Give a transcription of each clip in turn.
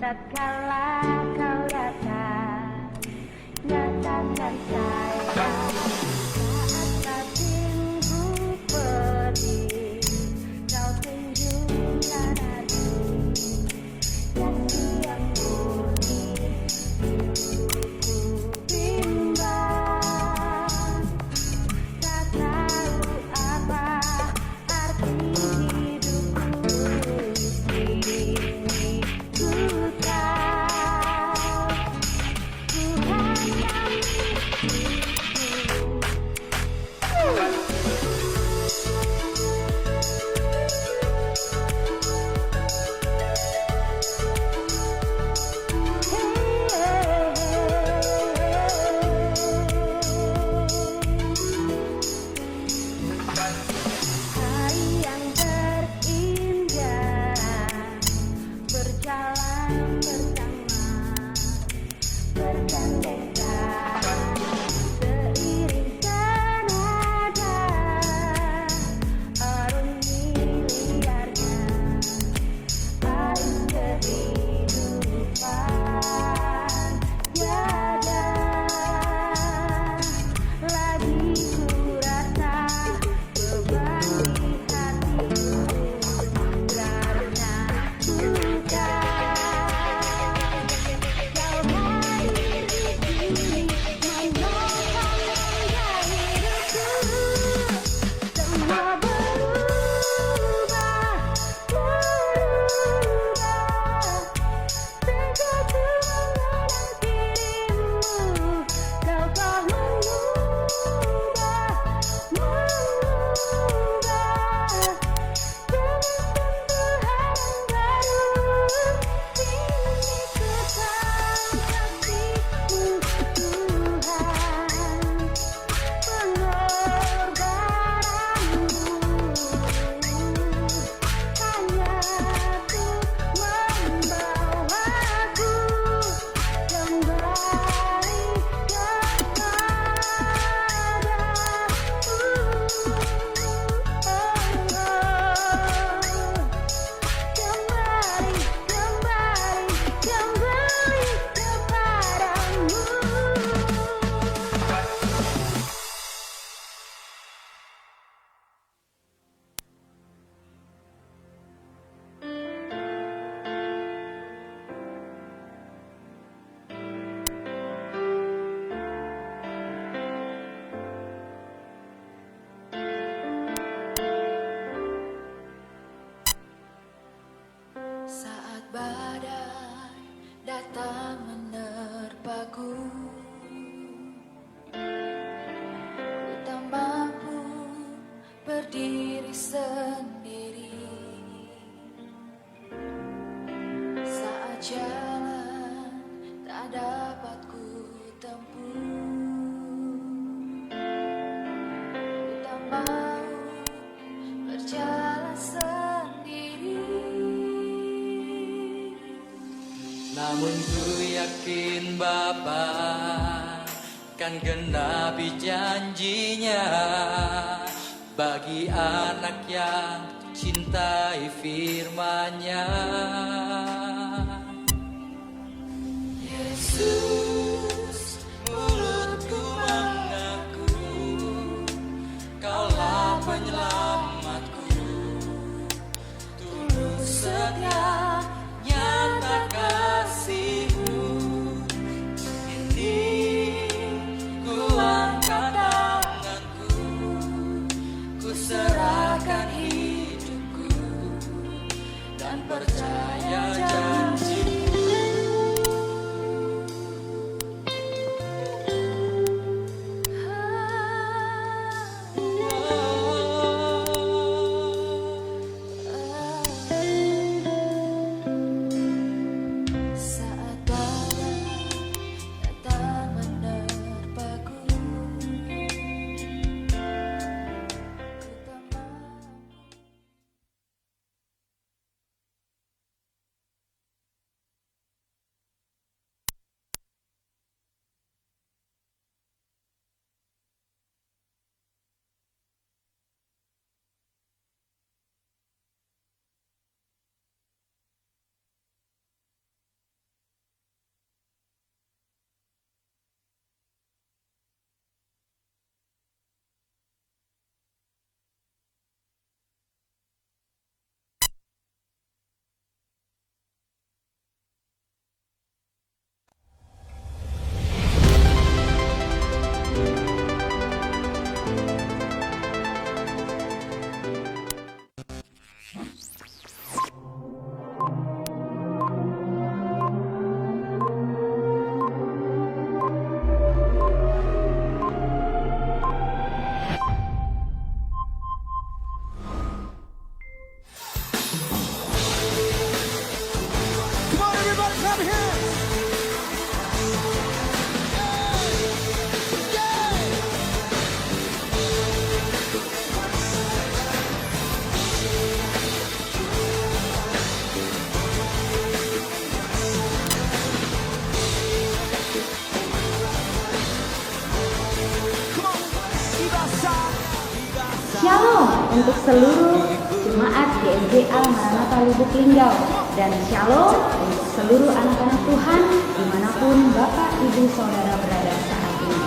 Tatkala kau datang, nyatakan saya saat hatiku pedih, kau tunjukkan hati yang murni, hidupku bimbang, tak tahu apa arti hidupku ini. Hari yang terindah berjalan bersama, bergandeng tangan, seiring senada arungi liarnya air kehidupan tiada lagi ku rasa beban di hatiku karena bukan kau hadir di sini menopang gaya hidupku. Semua berubah, sejak ku mengenal dirimu, kau telah mengubah dengan sentuhan baru. Kini ku kasihmu Tuhan, pengorbananmu hanya untuk membawaku kembali saat badai datang menerpaku, ku tak mampu berdiri sendiri. Saat jalan tak dapat ku tempuh, ku tak mau berjalan sendiri. Namun ku yakin Bapa kan genapi janjinya bagi anak yang cintai firman-Nya. Yesus, mulutku mengaku Kaulah penyelamatku, tulus setia nyata kasih-Mu. Ini ku angkat tanganku, ku serahkan hidupku dan percaya Shalom untuk seluruh jemaat GMJ Al Maranatha Lubuk Linggau, dan shalom untuk seluruh anak-anak Tuhan dimanapun Bapak, Ibu, Saudara berada saat ini.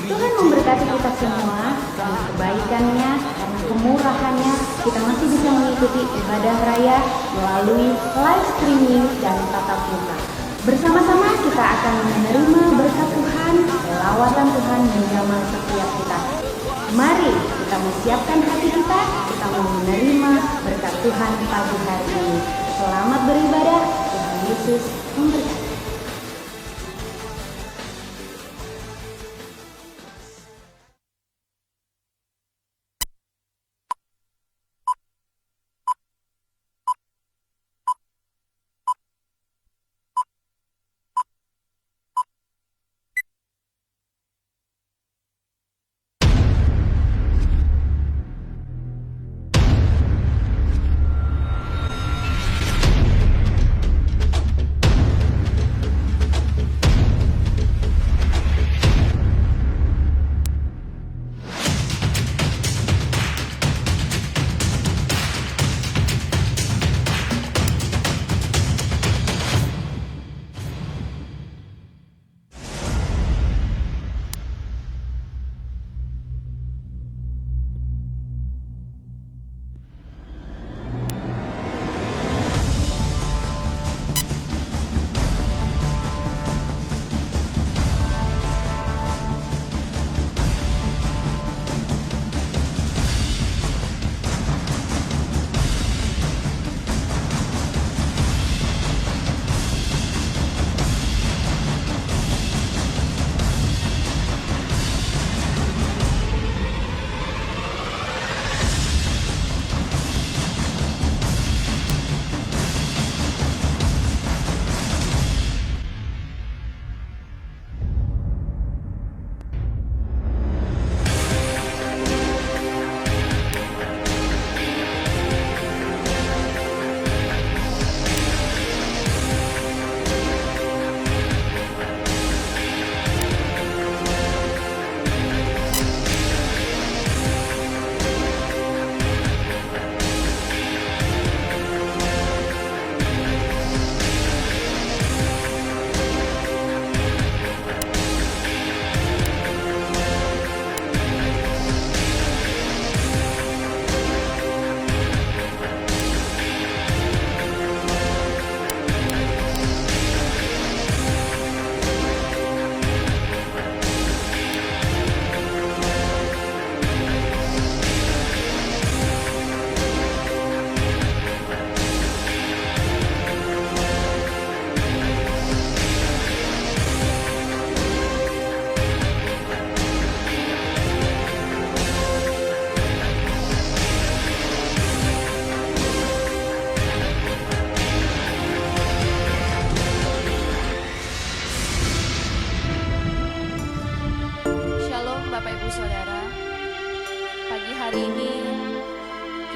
Tuhan memberkati kita semua karena kebaikannya, karena kemurahannya, kita masih bisa mengikuti ibadah raya melalui live streaming dan tatap muka. Bersama-sama kita akan menerima berkat Tuhan, lawatan Tuhan menjamah setiap kita. Mari kita menyiapkan hati kita mau menerima berkat Tuhan pagi hari ini. Selamat beribadah, Tuhan Yesus memberkati.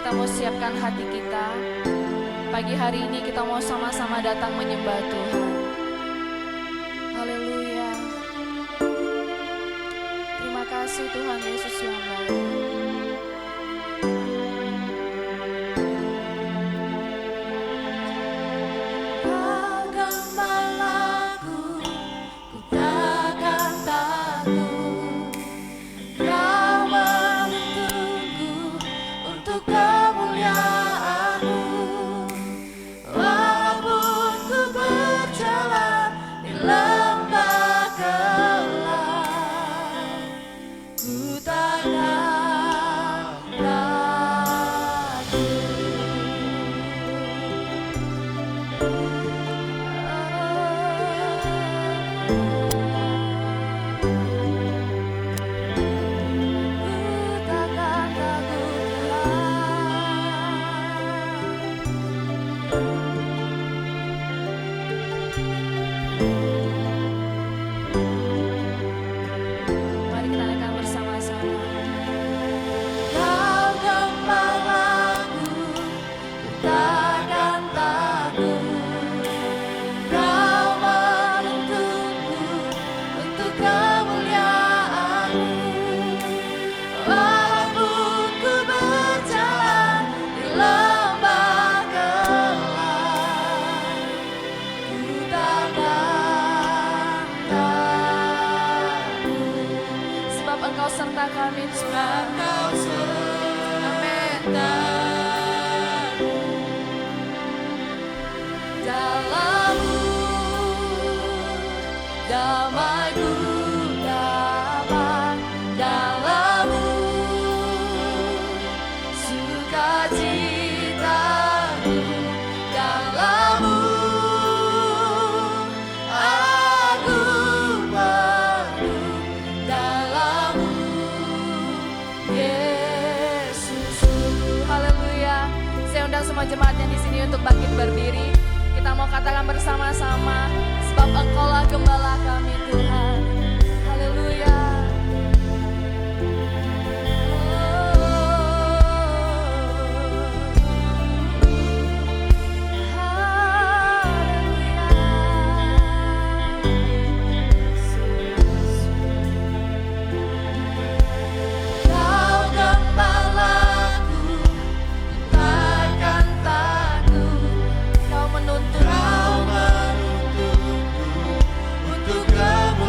Kita mau siapkan hati kita. Pagi hari ini kita mau sama-sama datang menyembah Tuhan. Haleluya. Terima kasih Tuhan Yesus yang baik. Tak serta kami Tuhan. Kau Amin. sertaku. Dalam-Mu damai-Ku dapat, dalam-Mu sukacita-Ku, dalam-Mu aku penuh, dalam-Mu Yesusku. Haleluya. Saya undang semua jemaatnya di sini untuk bangkit berdiri. Kita mau katakan bersama-sama, sebab Engkaulah gembala kami Tuhan. Haleluya. Kau gembalaku, takkan takut. Kau menuntun Kau menuntunku untuk kebenaran.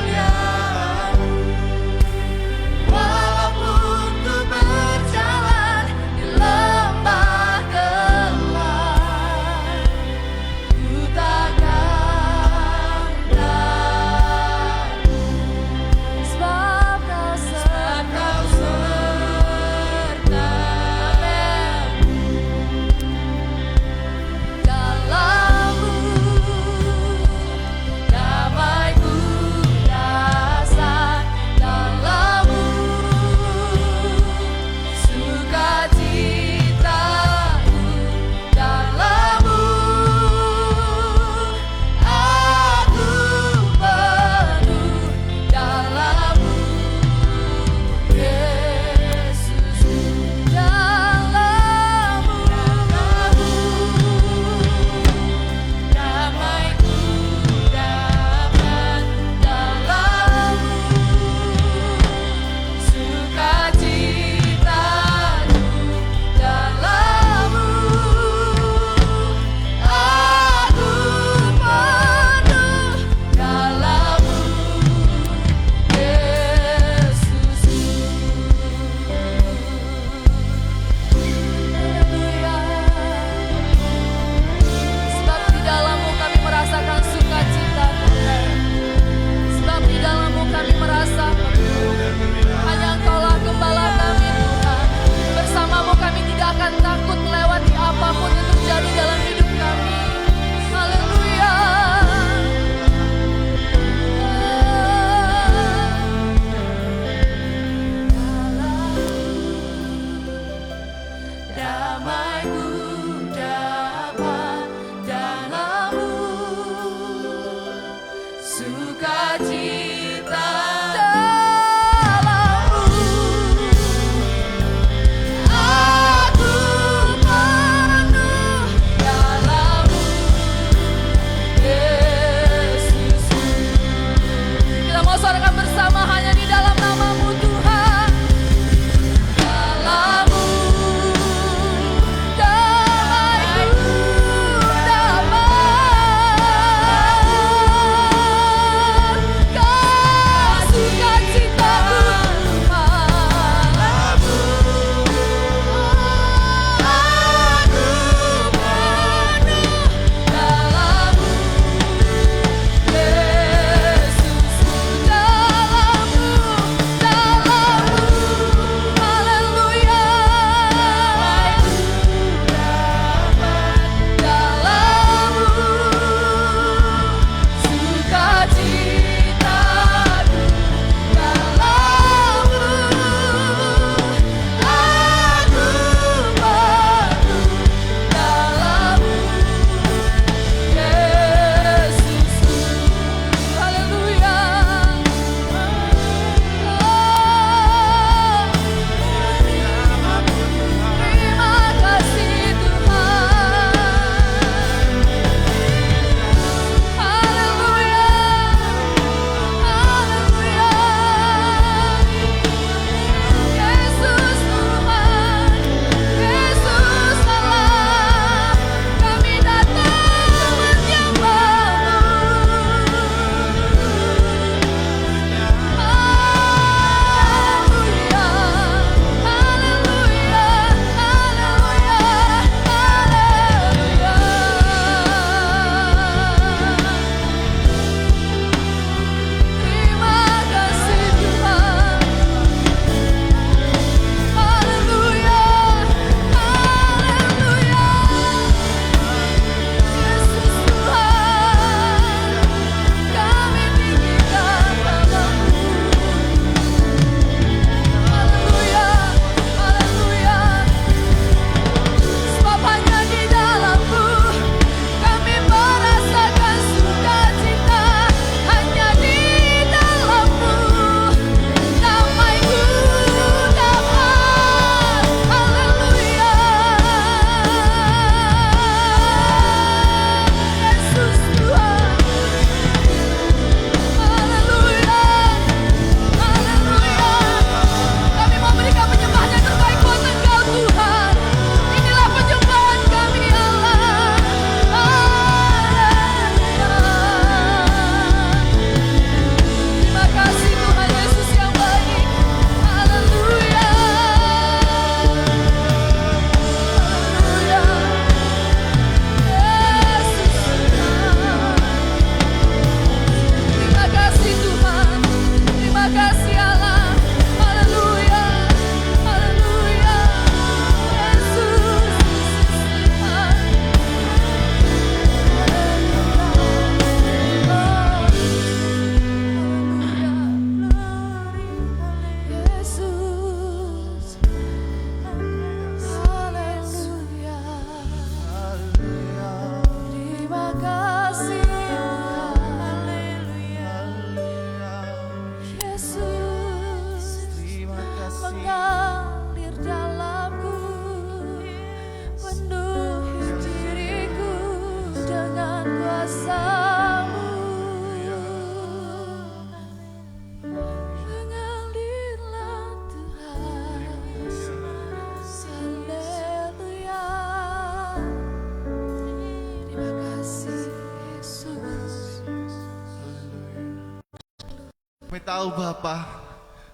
Kami tahu Bapa,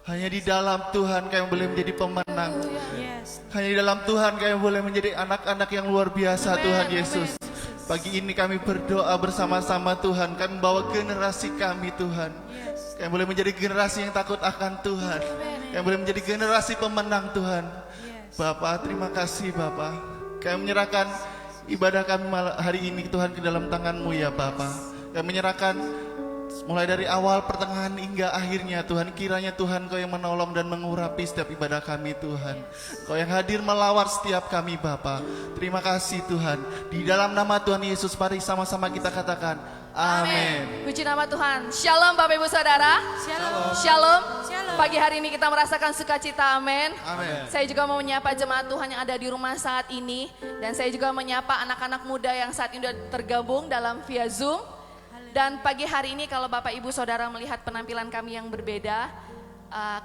hanya di dalam Tuhan kami boleh menjadi pemenang. Hanya di dalam Tuhan kami boleh menjadi anak-anak yang luar biasa. Tuhan Yesus, pagi ini kami berdoa bersama-sama Tuhan. Kami bawa generasi kami Tuhan. Kami boleh menjadi generasi yang takut akan Tuhan. Kami boleh menjadi generasi pemenang Tuhan. Bapa, terima kasih Bapa. Kami menyerahkan ibadah kami hari ini Tuhan ke dalam tangan-Mu ya Bapa. Kami menyerahkan mulai dari awal, pertengahan hingga akhirnya Tuhan. Kiranya Tuhan Kau yang menolong dan mengurapi setiap ibadah kami Tuhan. Kau yang hadir melawat setiap kami Bapa. Terima kasih Tuhan. Di dalam nama Tuhan Yesus, mari sama-sama kita katakan amin. Puji nama Tuhan. Shalom Bapak Ibu Saudara. Shalom. Pagi hari ini kita merasakan sukacita, amin. Saya juga mau menyapa jemaat Tuhan yang ada di rumah saat ini. Dan saya juga menyapa anak-anak muda yang saat ini sudah tergabung dalam via Zoom. Dan pagi hari ini kalau Bapak Ibu Saudara melihat penampilan kami yang berbeda,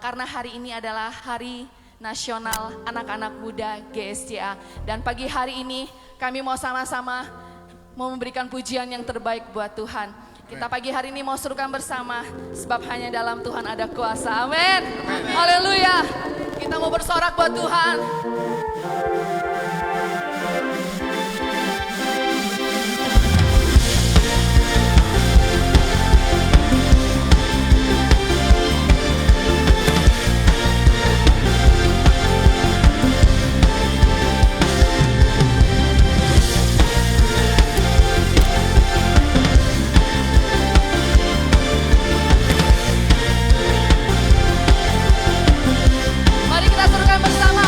karena hari ini adalah Hari Nasional Anak-anak Muda GSCA. Dan pagi hari ini kami mau sama-sama memberikan pujian yang terbaik buat Tuhan. Kita pagi hari ini mau serukan bersama, sebab hanya dalam Tuhan ada kuasa. Amin. Haleluya. Kita mau bersorak buat Tuhan. Mari kita serukan bersama.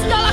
Segala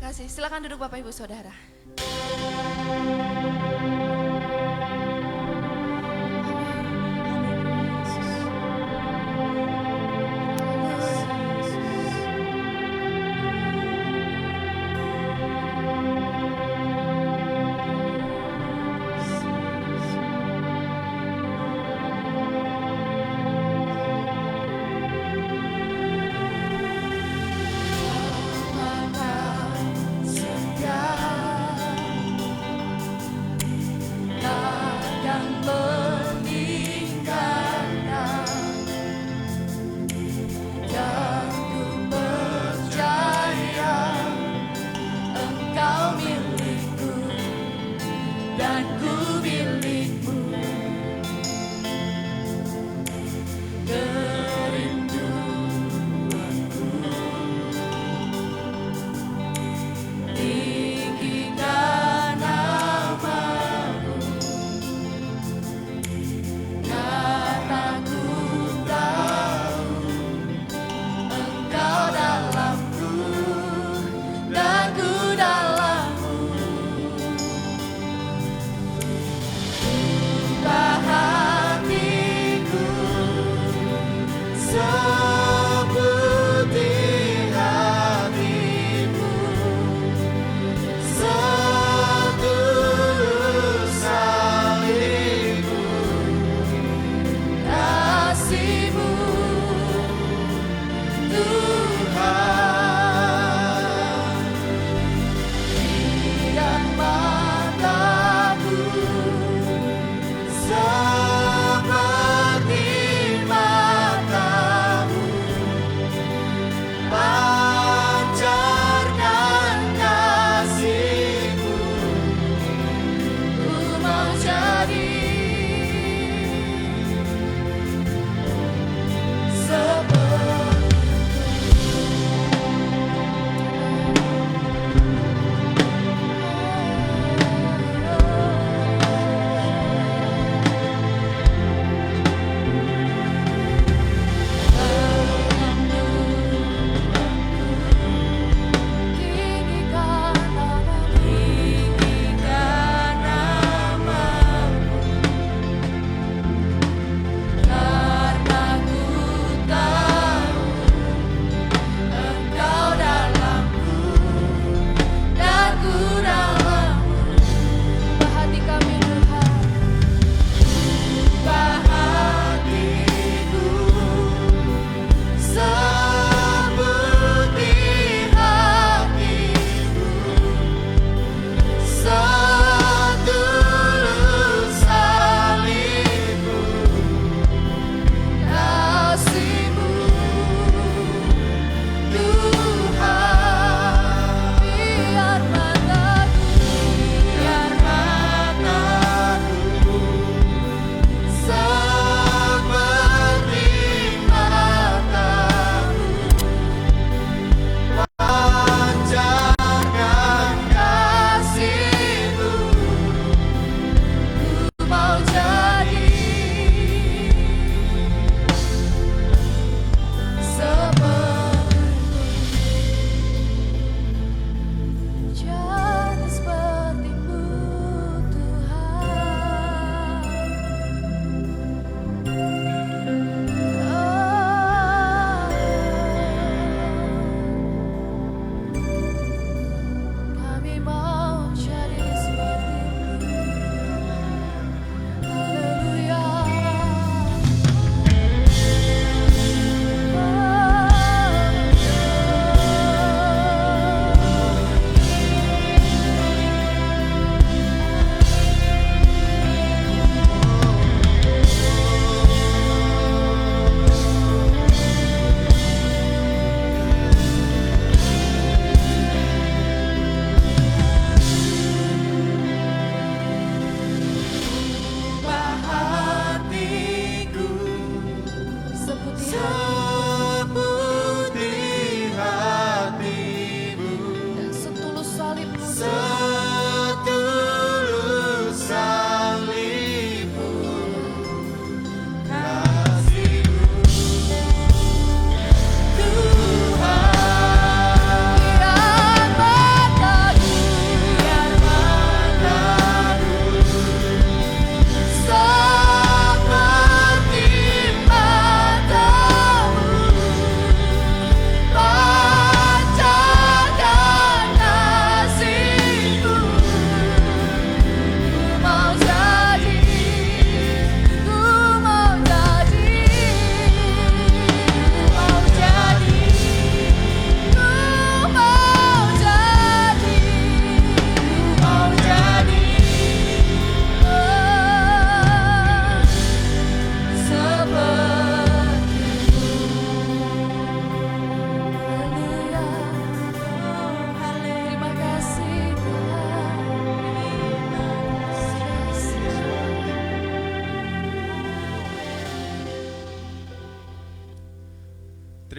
kasih. Silakan duduk Bapak Ibu Saudara.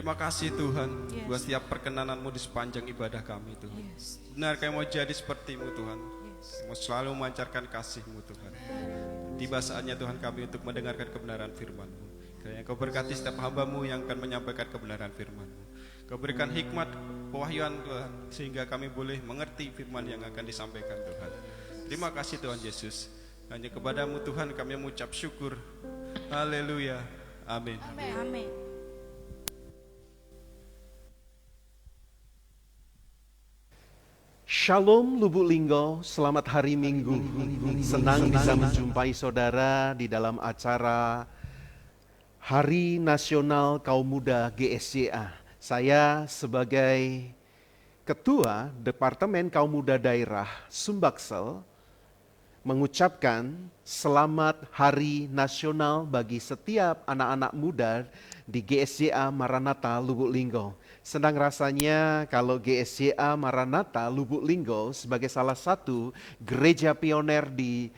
Terima kasih Tuhan buat setiap perkenananmu di sepanjang ibadah kami Tuhan. Benar kami mau jadi seperti-Mu Tuhan. Kami mau selalu memancarkan kasih-Mu Tuhan. Tiba saatnya Tuhan kami untuk mendengarkan kebenaran firman-Mu. Kiranya Kau berkati setiap hamba-Mu yang akan menyampaikan kebenaran firman-Mu. Kau berikan hikmat, pewahyuan Tuhan, sehingga kami boleh mengerti firman yang akan disampaikan Tuhan. Terima kasih Tuhan Yesus. Hanya kepada-Mu Tuhan kami mengucap syukur. Haleluya. Amin. Amin. Shalom Lubuk Linggo, selamat hari Minggu. Senang bisa menjumpai saudara di dalam acara Hari Nasional Kaum Muda GSJA. Saya sebagai Ketua Departemen Kaum Muda Daerah Sumbaksel mengucapkan selamat Hari Nasional bagi setiap anak-anak muda di GSJA Maranatha Lubuk Linggo. Senang rasanya kalau GSJA Maranatha Lubuk Linggo sebagai salah satu gereja pioner di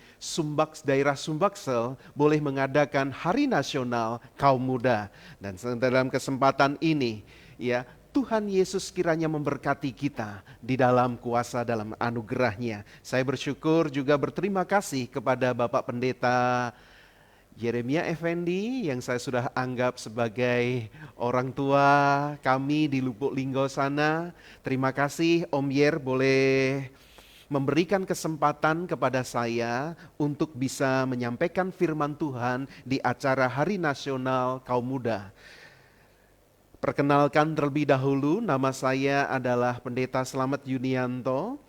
daerah Sumbaksel boleh mengadakan Hari Nasional Kaum Muda. Dan dalam kesempatan ini ya, Tuhan Yesus kiranya memberkati kita di dalam kuasa dalam anugerahnya. Saya bersyukur juga berterima kasih kepada Bapak Pendeta Yeremia Effendi yang saya sudah anggap sebagai orang tua kami di Lubuk Linggo sana. Terima kasih Om Yer boleh memberikan kesempatan kepada saya untuk bisa menyampaikan firman Tuhan di acara Hari Nasional Kaum Muda. Perkenalkan terlebih dahulu, nama saya adalah Pendeta Slamet Yunianto.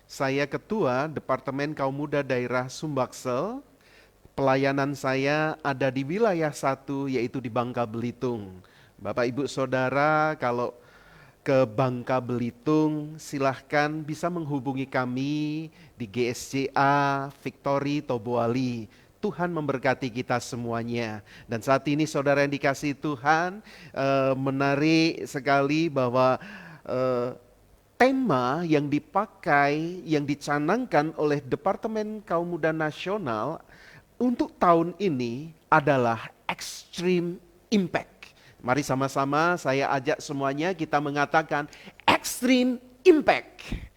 Saya Ketua Departemen Kaum Muda Daerah Sumbaksel. Pelayanan saya ada di wilayah 1 yaitu di Bangka Belitung. Bapak Ibu Saudara kalau ke Bangka Belitung silahkan bisa menghubungi kami di GSJA Victory Tobuali. Tuhan memberkati kita semuanya. Dan saat ini saudara yang dikasihi Tuhan, menarik sekali bahwa tema yang dipakai, yang dicanangkan oleh Departemen Kaum Muda Nasional untuk tahun ini adalah Extreme Impact. Mari sama-sama saya ajak semuanya kita mengatakan Extreme Impact.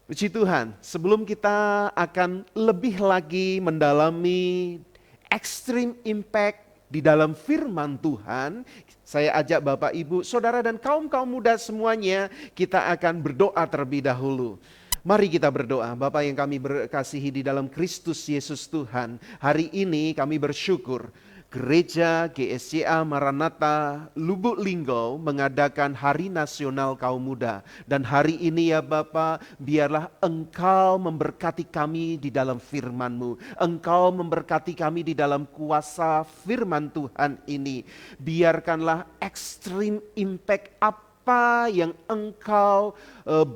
Puji Tuhan, sebelum kita akan lebih lagi mendalami Extreme Impact di dalam firman Tuhan, saya ajak Bapak Ibu, Saudara dan kaum-kaum muda semuanya, kita akan berdoa terlebih dahulu. Mari kita berdoa. Bapa yang kami berkasihi di dalam Kristus Yesus Tuhan, hari ini kami bersyukur Gereja GSJA Maranatha Lubuk Linggo mengadakan Hari Nasional Kaum Muda. Dan hari ini ya Bapa, biarlah Engkau memberkati kami di dalam firman-Mu. Engkau memberkati kami di dalam kuasa firman Tuhan ini. Biarkanlah extreme impact apa yang Engkau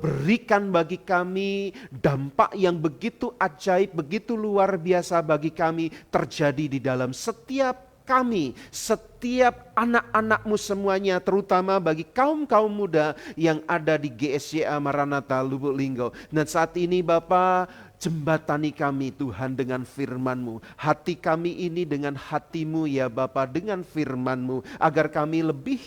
berikan bagi kami, dampak yang begitu ajaib, begitu luar biasa bagi kami terjadi di dalam setiap kami, setiap anak-anak-Mu semuanya, terutama bagi kaum-kaum muda yang ada di GSJA Maranatha Lubuk Linggo. Dan saat ini Bapa, jembatani kami Tuhan dengan firman-Mu. Hati kami ini dengan hati-Mu ya Bapa, dengan firman-Mu, agar kami lebih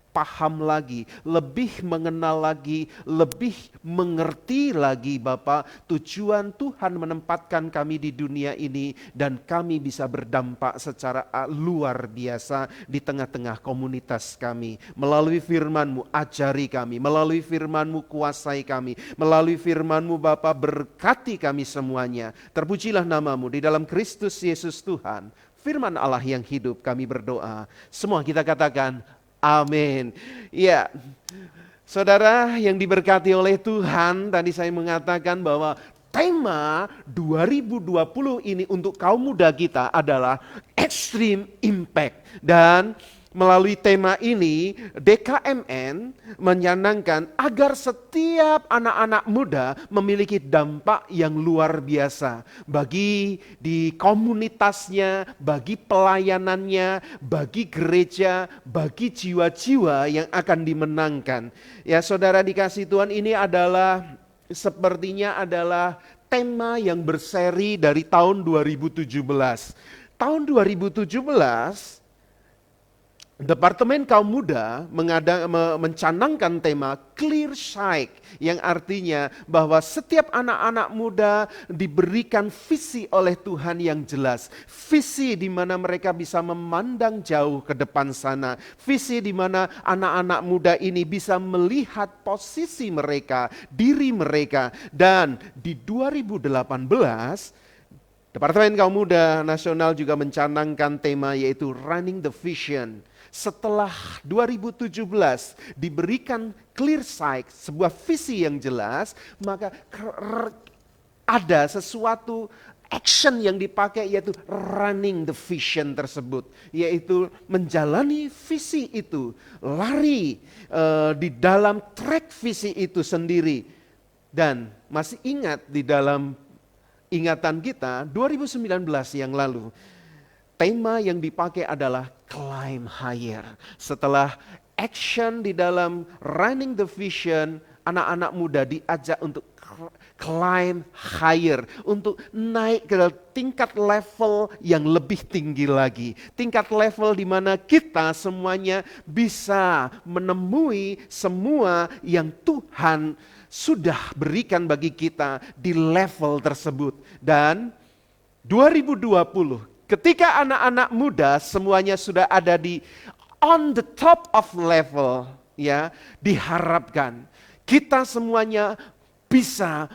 paham lagi, lebih mengenal lagi, lebih mengerti lagi Bapa, tujuan Tuhan menempatkan kami di dunia ini dan kami bisa berdampak secara luar biasa di tengah-tengah komunitas kami. Melalui firman-Mu ajari kami, melalui firman-Mu kuasai kami, melalui firman-Mu Bapa berkati kami semuanya. Terpujilah nama-Mu di dalam Kristus Yesus Tuhan. Firman Allah yang hidup kami berdoa. Semua kita katakan amin. Ya, saudara yang diberkati oleh Tuhan, tadi saya mengatakan bahwa tema 2020 ini untuk kaum muda kita adalah Extreme Impact. Dan melalui tema ini DKMN menyanangkan agar setiap anak-anak muda memiliki dampak yang luar biasa bagi di komunitasnya, bagi pelayanannya, bagi gereja, bagi jiwa-jiwa yang akan dimenangkan. Ya saudara dikasih Tuhan, ini adalah sepertinya adalah tema yang berseri dari tahun 2017. Tahun 2017 Departemen Kaum Muda mencanangkan tema Clear Sight, yang artinya bahwa setiap anak-anak muda diberikan visi oleh Tuhan yang jelas. Visi di mana mereka bisa memandang jauh ke depan sana. Visi di mana anak-anak muda ini bisa melihat posisi mereka, diri mereka. Dan di 2018, Departemen Kaum Muda Nasional juga mencanangkan tema yaitu Running the Vision. Setelah 2017 diberikan clear sight, sebuah visi yang jelas, maka ada sesuatu action yang dipakai yaitu running the vision tersebut, yaitu menjalani visi itu, lari di dalam track visi itu sendiri. Dan masih ingat di dalam ingatan kita 2019 yang lalu, tema yang dipakai adalah climb higher. Setelah action di dalam running the vision, anak-anak muda diajak untuk climb higher, untuk naik ke tingkat level yang lebih tinggi lagi. Tingkat level di mana kita semuanya bisa menemui semua yang Tuhan sudah berikan bagi kita di level tersebut. Dan 2020, ketika anak-anak muda semuanya sudah ada di on the top of level, ya, diharapkan kita semuanya bisa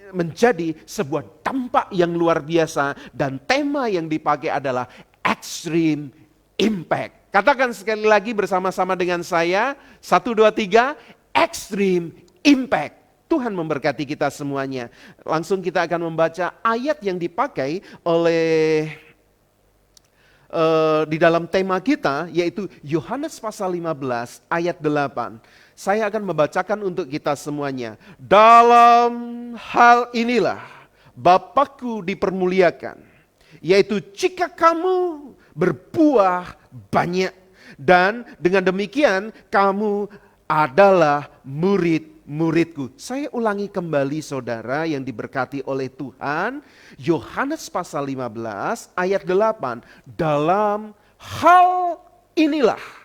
menjadi sebuah dampak yang luar biasa, dan tema yang dipakai adalah extreme impact. Katakan sekali lagi bersama-sama dengan saya, 1, 2, 3, extreme impact. Tuhan memberkati kita semuanya. Langsung kita akan membaca ayat yang dipakai oleh di dalam tema kita, yaitu Yohanes pasal 15 ayat 8. Saya akan membacakan untuk kita semuanya. Dalam hal inilah Bapakku dipermuliakan, yaitu jika kamu berbuah banyak, dan dengan demikian kamu adalah murid-muridku. Saya ulangi kembali saudara yang diberkati oleh Tuhan. Yohanes pasal 15 ayat 8. Dalam hal inilah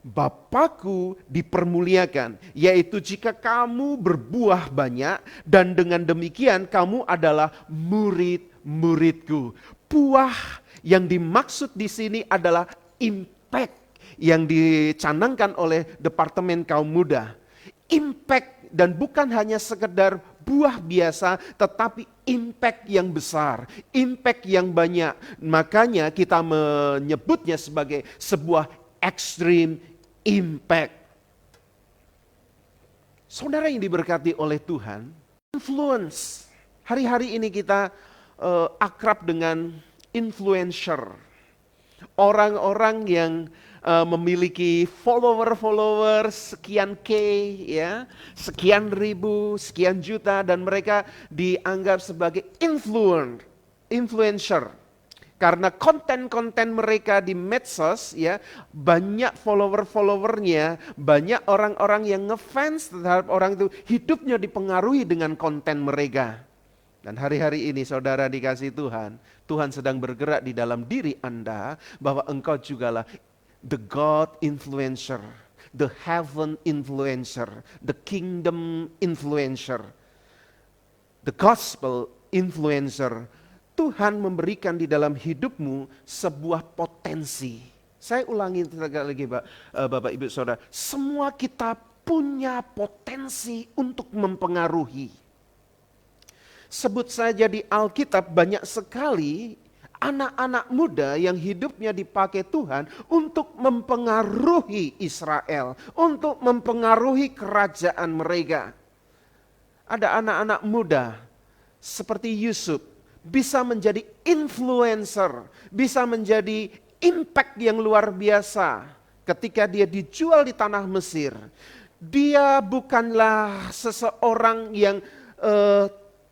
Bapakku dipermuliakan, yaitu jika kamu berbuah banyak, dan dengan demikian kamu adalah murid-muridku. Buah yang dimaksud di sini adalah impact yang dicanangkan oleh Departemen Kaum Muda. Impact, dan bukan hanya sekedar buah biasa, tetapi impact yang besar, impact yang banyak. Makanya kita menyebutnya sebagai sebuah extreme impact. Saudara yang diberkati oleh Tuhan, influence. Hari-hari ini kita akrab dengan influencer. Orang-orang yang memiliki follower sekian K, ya, sekian ribu, sekian juta, dan mereka dianggap sebagai influencer. Karena konten-konten mereka di medsos, ya, banyak followernya, banyak orang-orang yang ngefans terhadap orang itu, hidupnya dipengaruhi dengan konten mereka. Dan hari-hari ini saudara dikasih Tuhan, Tuhan sedang bergerak di dalam diri Anda, bahwa engkau jugalah the God influencer, the heaven influencer, the kingdom influencer, the gospel influencer. Tuhan memberikan di dalam hidupmu sebuah potensi. Saya ulangi sekali lagi Bapak Ibu Saudara, semua kita punya potensi untuk mempengaruhi. Sebut saja di Alkitab banyak sekali anak-anak muda yang hidupnya dipakai Tuhan untuk mempengaruhi Israel, untuk mempengaruhi kerajaan mereka. Ada anak-anak muda seperti Yusuf, bisa menjadi influencer, bisa menjadi impact yang luar biasa ketika dia dijual di tanah Mesir. Dia bukanlah seseorang yang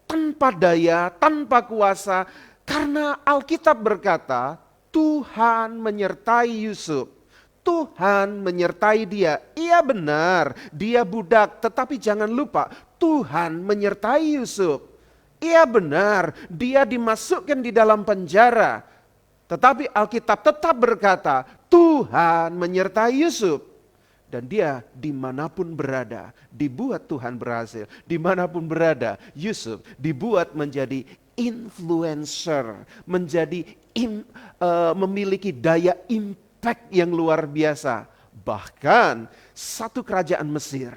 tanpa daya, tanpa kuasa, karena Alkitab berkata Tuhan menyertai Yusuf. Tuhan menyertai dia. Iya benar, dia budak, tetapi jangan lupa Tuhan menyertai Yusuf. Iya benar, dia dimasukkan di dalam penjara. Tetapi Alkitab tetap berkata, Tuhan menyertai Yusuf. Dan dia dimanapun berada, dibuat Tuhan berhasil. Dimanapun berada, Yusuf dibuat menjadi influencer, menjadi memiliki daya impact yang luar biasa. Bahkan satu kerajaan Mesir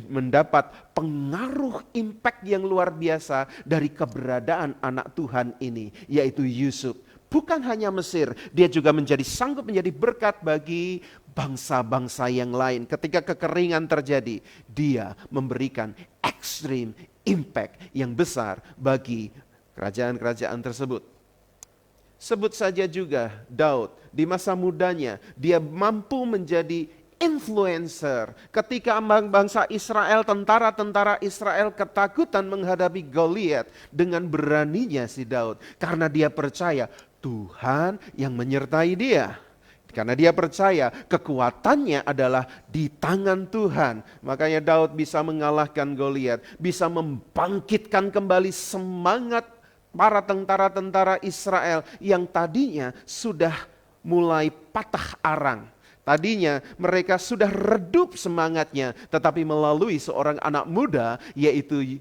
mendapat pengaruh impact yang luar biasa dari keberadaan anak Tuhan ini, yaitu Yusuf. Bukan hanya Mesir, dia juga sanggup menjadi berkat bagi bangsa-bangsa yang lain. Ketika kekeringan terjadi, dia memberikan ekstrim impact yang besar bagi kerajaan-kerajaan tersebut. Sebut saja juga Daud, di masa mudanya dia mampu menjadi influencer. Ketika bangsa Israel, tentara-tentara Israel ketakutan menghadapi Goliat, dengan beraninya si Daud, karena dia percaya Tuhan yang menyertai dia. Karena dia percaya kekuatannya adalah di tangan Tuhan. Makanya Daud bisa mengalahkan Goliat, bisa membangkitkan kembali semangat para tentara-tentara Israel yang tadinya sudah mulai patah arang. Tadinya mereka sudah redup semangatnya, tetapi melalui seorang anak muda yaitu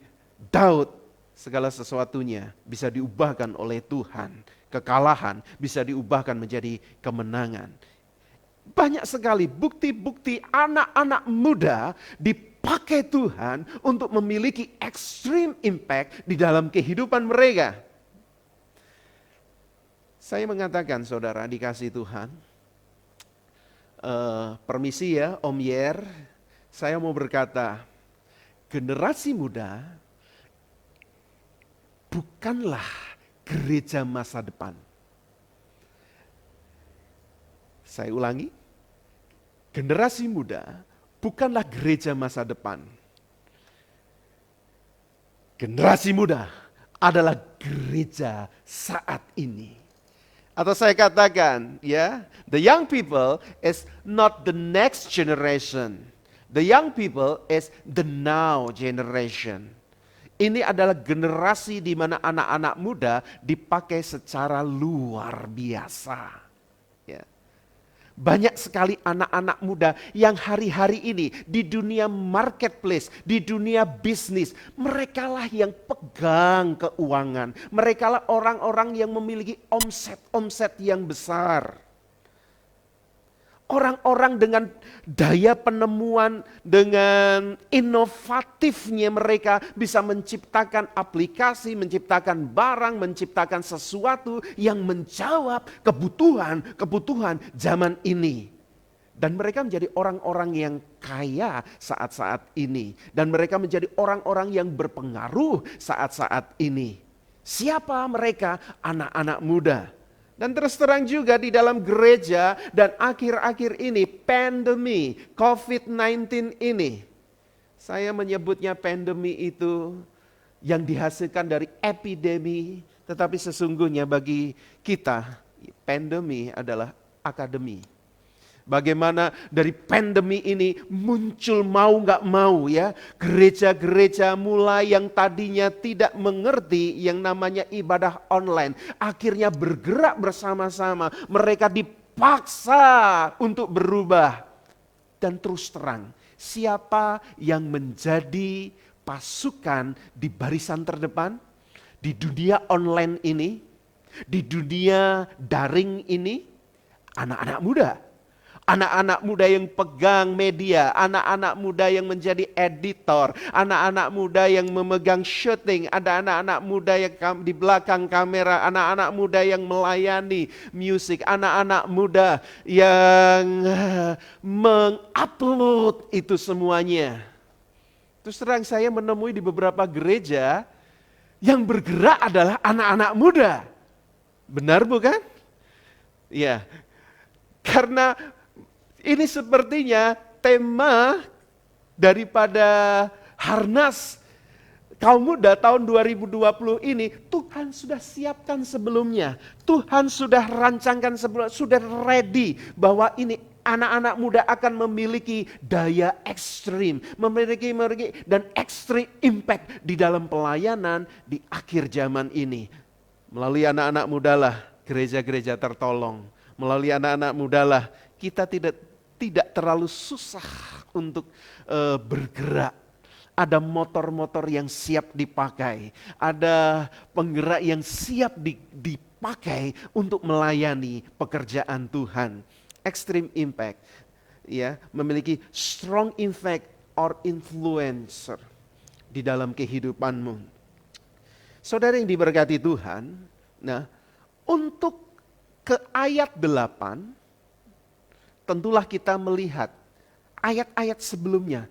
Daud, segala sesuatunya bisa diubahkan oleh Tuhan. Kekalahan bisa diubahkan menjadi kemenangan. Banyak sekali bukti-bukti anak-anak muda dipakai Tuhan untuk memiliki extreme impact di dalam kehidupan mereka. Saya mengatakan, saudara dikasih Tuhan, permisi ya Om Yer, saya mau berkata, generasi muda bukanlah gereja masa depan. Saya ulangi, generasi muda bukanlah gereja masa depan. Generasi muda adalah gereja saat ini. Atau saya katakan, ya, the young people is not the next generation. The young people is the now generation. Ini adalah generasi di mana anak-anak muda dipakai secara luar biasa. Ya. Banyak sekali anak-anak muda yang hari-hari ini di dunia marketplace, di dunia bisnis, merekalah yang pegang keuangan. Merekalah orang-orang yang memiliki omset yang besar. Orang-orang dengan daya penemuan, dengan inovatifnya mereka bisa menciptakan aplikasi, menciptakan barang, menciptakan sesuatu yang menjawab kebutuhan zaman ini. Dan mereka menjadi orang-orang yang kaya saat-saat ini. Dan mereka menjadi orang-orang yang berpengaruh saat-saat ini. Siapa mereka? Anak-anak muda. Dan terus terang juga di dalam gereja dan akhir-akhir ini pandemi COVID-19 ini. Saya menyebutnya pandemi itu yang dihasilkan dari epidemi. Tetapi sesungguhnya bagi kita pandemi adalah akademi. Bagaimana dari pandemi ini muncul mau gak mau ya. Gereja-gereja mulai yang tadinya tidak mengerti yang namanya ibadah online. Akhirnya bergerak bersama-sama. Mereka dipaksa untuk berubah. Dan terus terang, siapa yang menjadi pasukan di barisan terdepan? Di dunia online ini, di dunia daring ini, anak-anak muda. Anak-anak muda yang pegang media, anak-anak muda yang menjadi editor, anak-anak muda yang memegang syuting, ada anak-anak muda yang di belakang kamera, anak-anak muda yang melayani musik, anak-anak muda yang mengupload itu semuanya. Terus terang saya menemui di beberapa gereja yang bergerak adalah anak-anak muda. Benar bukan? Ya, karena ini sepertinya tema daripada Harnas Kaum Muda tahun 2020 ini Tuhan sudah siapkan sebelumnya. Tuhan sudah rancangkan sebelumnya, sudah ready bahwa ini anak-anak muda akan memiliki daya ekstrim, memiliki dan ekstrim impact di dalam pelayanan di akhir zaman ini. Melalui anak-anak muda lah gereja-gereja tertolong. melalui anak-anak muda lah, kita tidak terlalu susah untuk bergerak. Ada motor-motor yang siap dipakai, ada penggerak yang siap dipakai untuk melayani pekerjaan Tuhan. Extreme impact, ya, memiliki strong impact or influencer di dalam kehidupanmu. Saudara yang diberkati Tuhan, nah, untuk ke ayat 8, tentulah kita melihat ayat-ayat sebelumnya.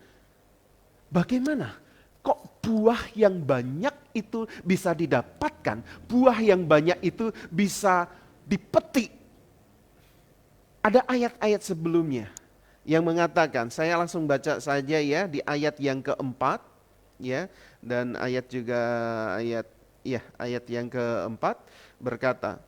Bagaimana kok buah yang banyak itu bisa didapatkan, buah yang banyak itu bisa dipetik. Ada ayat-ayat sebelumnya yang mengatakan, saya langsung baca saja ya di ayat yang keempat, ya, dan ayat juga ayat yang keempat berkata,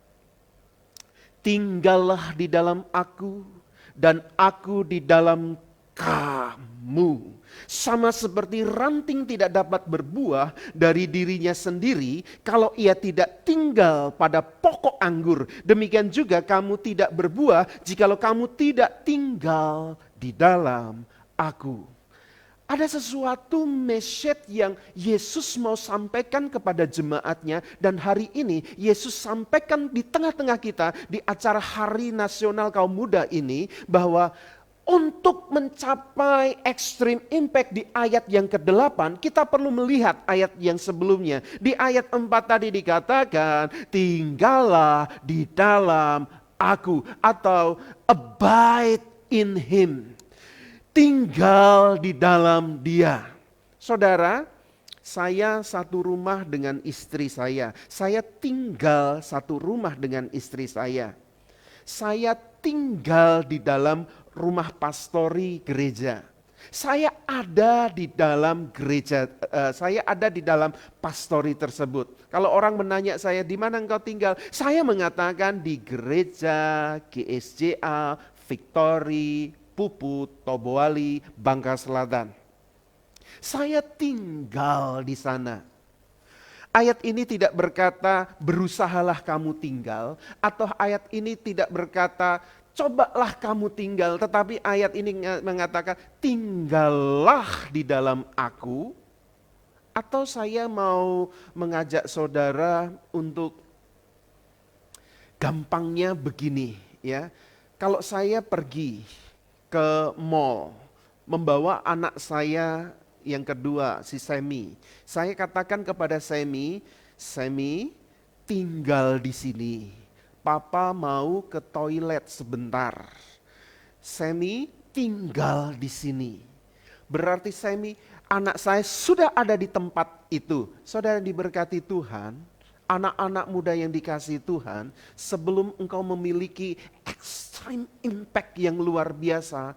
tinggallah di dalam aku dan aku di dalam kamu. Sama seperti ranting tidak dapat berbuah dari dirinya sendiri kalau ia tidak tinggal pada pokok anggur. Demikian juga kamu tidak berbuah jikalau kamu tidak tinggal di dalam aku. Ada sesuatu message yang Yesus mau sampaikan kepada jemaatnya, dan hari ini Yesus sampaikan di tengah-tengah kita di acara Hari Nasional Kaum Muda ini, bahwa untuk mencapai extreme impact di ayat yang ke-8, kita perlu melihat ayat yang sebelumnya. Di ayat 4 tadi dikatakan, tinggallah di dalam aku, atau abide in him. Tinggal di dalam dia. Saudara, saya satu rumah dengan istri saya. Saya tinggal satu rumah dengan istri saya. Saya tinggal di dalam rumah pastori gereja. Saya ada di dalam gereja, saya ada di dalam pastori tersebut. Kalau orang menanya saya, di mana engkau tinggal? Saya mengatakan di gereja GSJA, Victory, Puput, Toboali, Bangka Selatan. Saya tinggal di sana. Ayat ini tidak berkata berusahalah kamu tinggal, atau ayat ini tidak berkata cobalah kamu tinggal, tetapi ayat ini mengatakan tinggallah di dalam aku. Atau saya mau mengajak saudara untuk gampangnya begini, ya. Kalau saya pergi ke mall membawa anak saya yang kedua, si Semi, saya katakan kepada Semi, tinggal di sini. Papa mau ke toilet sebentar. Semi, tinggal di sini. Berarti Semi, anak saya sudah ada di tempat itu. Saudara diberkati Tuhan, anak-anak muda yang dikasihi Tuhan, sebelum engkau memiliki extreme impact yang luar biasa,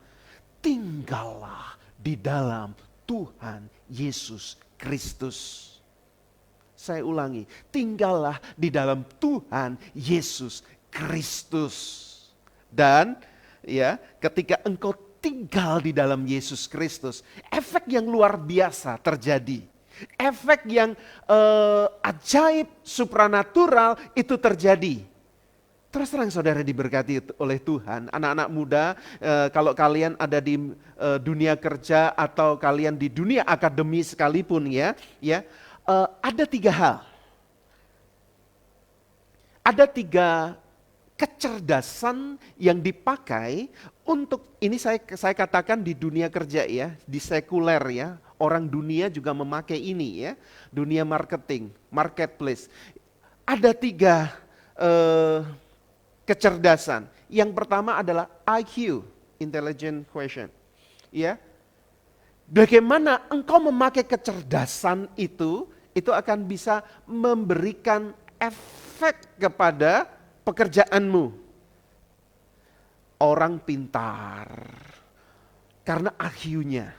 tinggallah di dalam Tuhan Yesus Kristus. Saya ulangi, tinggallah di dalam Tuhan Yesus Kristus. Dan ya, ketika engkau tinggal di dalam Yesus Kristus, efek yang luar biasa terjadi. Efek yang ajaib, supranatural itu terjadi. Terus terang saudara diberkati oleh Tuhan, anak-anak muda, kalau kalian ada di dunia kerja atau kalian di dunia akademi sekalipun ya, ada 3 hal. Ada 3 kecerdasan yang dipakai untuk, ini saya katakan di dunia kerja ya, di sekuler ya, orang dunia juga memakai ini ya, dunia marketing, marketplace. Ada 3 kecerdasan. Yang pertama adalah IQ, intelligent question. Ya. Bagaimana engkau memakai kecerdasan itu akan bisa memberikan efek kepada pekerjaanmu. Orang pintar karena IQ-nya.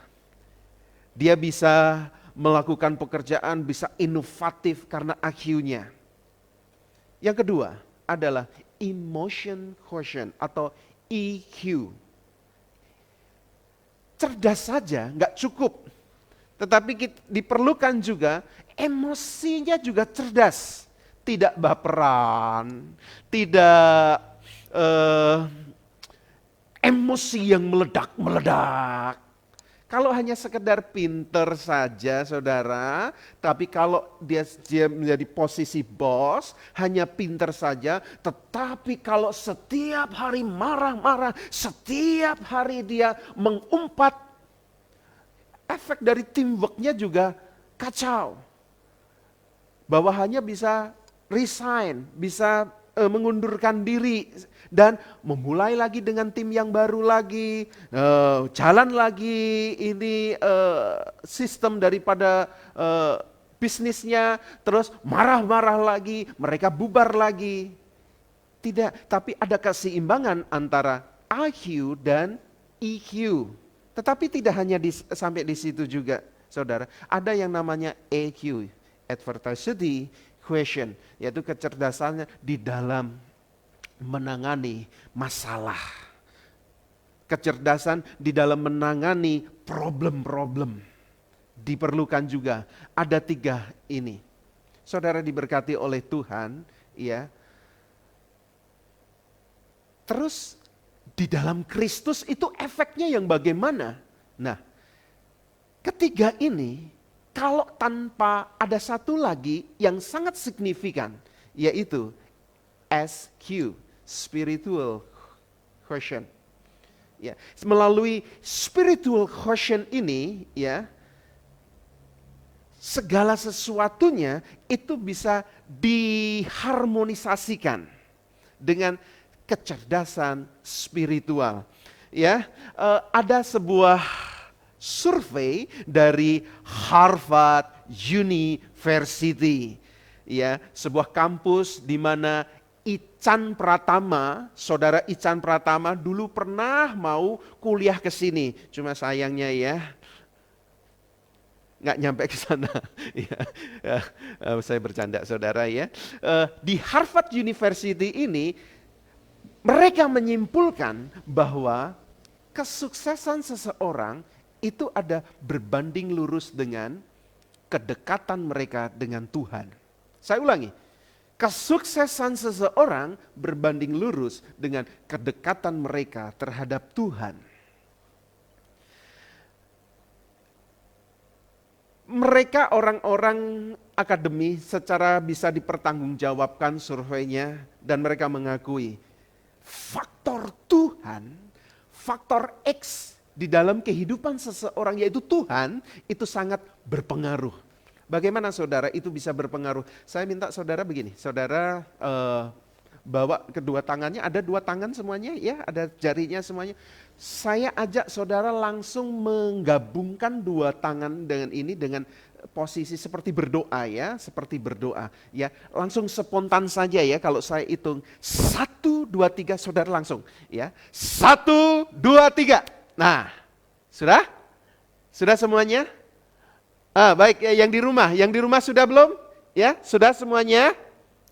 Dia bisa melakukan pekerjaan, bisa inovatif karena IQ-nya. Yang kedua adalah emotion quotient atau EQ. Cerdas saja nggak cukup, tetapi diperlukan juga emosinya juga cerdas, tidak baperan, tidak emosi yang meledak-meledak. Kalau hanya sekedar pinter saja saudara, tapi kalau dia menjadi posisi bos, hanya pinter saja, tetapi kalau setiap hari marah-marah, setiap hari dia mengumpat, efek dari teamworknya juga kacau. Bawahannya bisa resign, bisa mengundurkan diri dan memulai lagi dengan tim yang baru lagi, jalan lagi ini sistem daripada bisnisnya, terus marah-marah lagi, mereka bubar lagi. Tidak, tapi ada keseimbangan antara IQ dan EQ. Tetapi tidak hanya sampai di situ juga, saudara. Ada yang namanya AQ, adversity question, yaitu kecerdasannya di dalam menangani masalah. Kecerdasan di dalam menangani problem-problem. Diperlukan juga. Ada 3 ini. Saudara diberkati oleh Tuhan, ya. Terus di dalam Kristus itu efeknya yang bagaimana? Nah, ketiga ini kalau tanpa ada satu lagi yang sangat signifikan, yaitu SQ, spiritual quotient. Ya, melalui spiritual quotient ini, ya, segala sesuatunya itu bisa diharmonisasikan dengan kecerdasan spiritual. Ya, ada sebuah survei dari Harvard University, ya, sebuah kampus di mana Ican Pratama, saudara Ican Pratama dulu pernah mau kuliah ke sini, cuma sayangnya ya nggak nyampe ke sana. Ya, saya bercanda saudara ya. Di Harvard University ini mereka menyimpulkan bahwa kesuksesan seseorang itu ada berbanding lurus dengan kedekatan mereka dengan Tuhan. Saya ulangi, kesuksesan seseorang berbanding lurus dengan kedekatan mereka terhadap Tuhan. Mereka orang-orang akademi secara bisa dipertanggungjawabkan surveinya dan mereka mengakui faktor Tuhan, faktor X di dalam kehidupan seseorang yaitu Tuhan itu sangat berpengaruh. Bagaimana saudara itu bisa berpengaruh? Saya minta saudara begini, saudara bawa kedua tangannya, ada 2 tangan semuanya ya, ada jarinya semuanya. Saya ajak saudara langsung menggabungkan 2 tangan dengan ini dengan posisi seperti berdoa ya, seperti berdoa ya. Langsung spontan saja ya, kalau saya hitung 1, 2, 3 saudara langsung ya. 1, 2, 3. Nah, sudah? Sudah semuanya? Baik, yang di rumah sudah belum? Ya, sudah semuanya?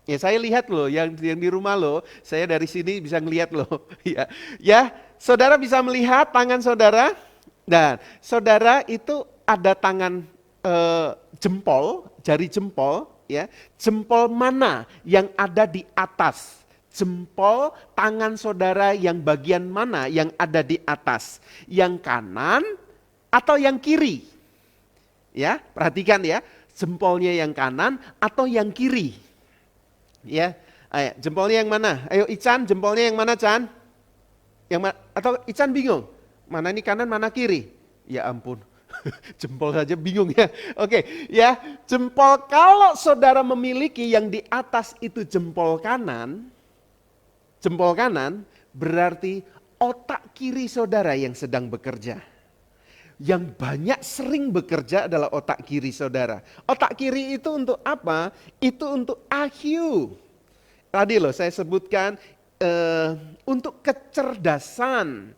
Ya, saya lihat loh, yang di rumah loh, saya dari sini bisa ngelihat loh. Ya, saudara bisa melihat tangan saudara? Dan saudara itu ada tangan jempol, jari jempol, ya. Jempol mana yang ada di atas? Jempol tangan saudara yang bagian mana yang ada di atas? Yang kanan atau yang kiri? Ya, perhatikan ya, jempolnya yang kanan atau yang kiri? Ya, ayo, jempolnya yang mana? Ayo Ican, jempolnya yang mana Chan? Atau Ican bingung? Mana ini kanan, mana kiri? Ya ampun, jempol saja bingung ya. Oke, ya, jempol kalau saudara memiliki yang di atas itu jempol kanan berarti otak kiri saudara yang sedang bekerja. Yang banyak sering bekerja adalah otak kiri saudara. Otak kiri itu untuk apa? Itu untuk IQ. Tadi loh saya sebutkan untuk kecerdasan,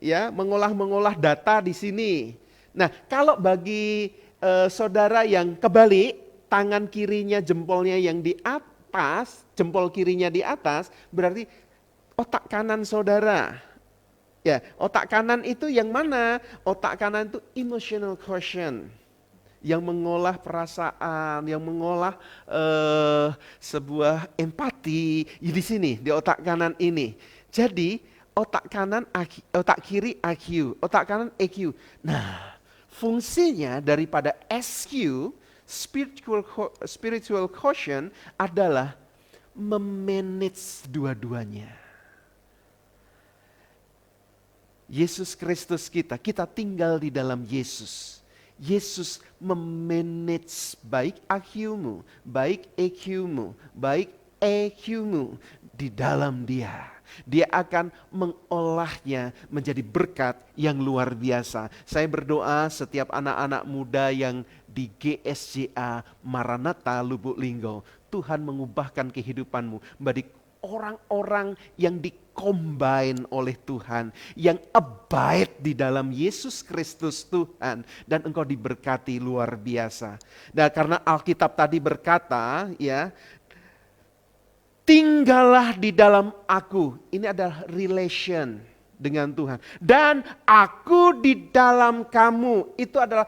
ya, mengolah data di sini. Nah, kalau bagi saudara yang kebalik, tangan kirinya jempolnya yang di atas, jempol kirinya di atas, berarti otak kanan saudara. Ya, otak kanan itu yang mana? Otak kanan itu emotional quotient. yang mengolah perasaan, yang mengolah sebuah empati di sini, di otak kanan ini. Jadi otak kiri IQ, otak kanan EQ. Nah, fungsinya daripada SQ, spiritual quotient, adalah memanage dua-duanya. Yesus Kristus kita tinggal di dalam Yesus. Yesus memanage baik IQ-mu, baik EQ-mu, baik EQ-mu di dalam Dia. Dia akan mengolahnya menjadi berkat yang luar biasa. Saya berdoa setiap anak-anak muda yang di GSJA Maranatha Lubuk Linggau, Tuhan mengubahkan kehidupanmu menjadi orang-orang yang combine oleh Tuhan, yang abide di dalam Yesus Kristus Tuhan, dan engkau diberkati luar biasa. Nah, karena Alkitab tadi berkata, ya, tinggallah di dalam aku. Ini adalah relation dengan Tuhan. Dan aku di dalam kamu. Itu adalah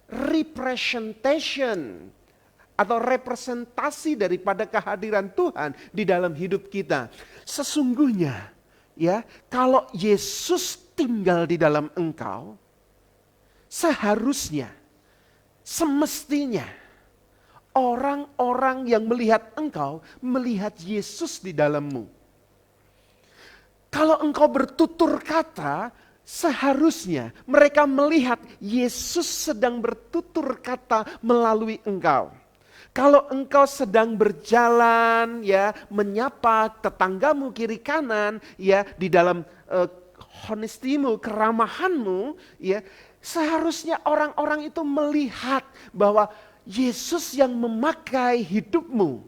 representation atau representasi daripada kehadiran Tuhan di dalam hidup kita. Sesungguhnya, ya, kalau Yesus tinggal di dalam engkau, seharusnya, semestinya, orang-orang yang melihat engkau, melihat Yesus di dalammu. Kalau engkau bertutur kata, seharusnya mereka melihat Yesus sedang bertutur kata melalui engkau. Kalau engkau sedang berjalan, ya, menyapa tetanggamu kiri kanan, ya, di dalam honesty-mu, keramahanmu, ya, seharusnya orang-orang itu melihat bahwa Yesus yang memakai hidupmu.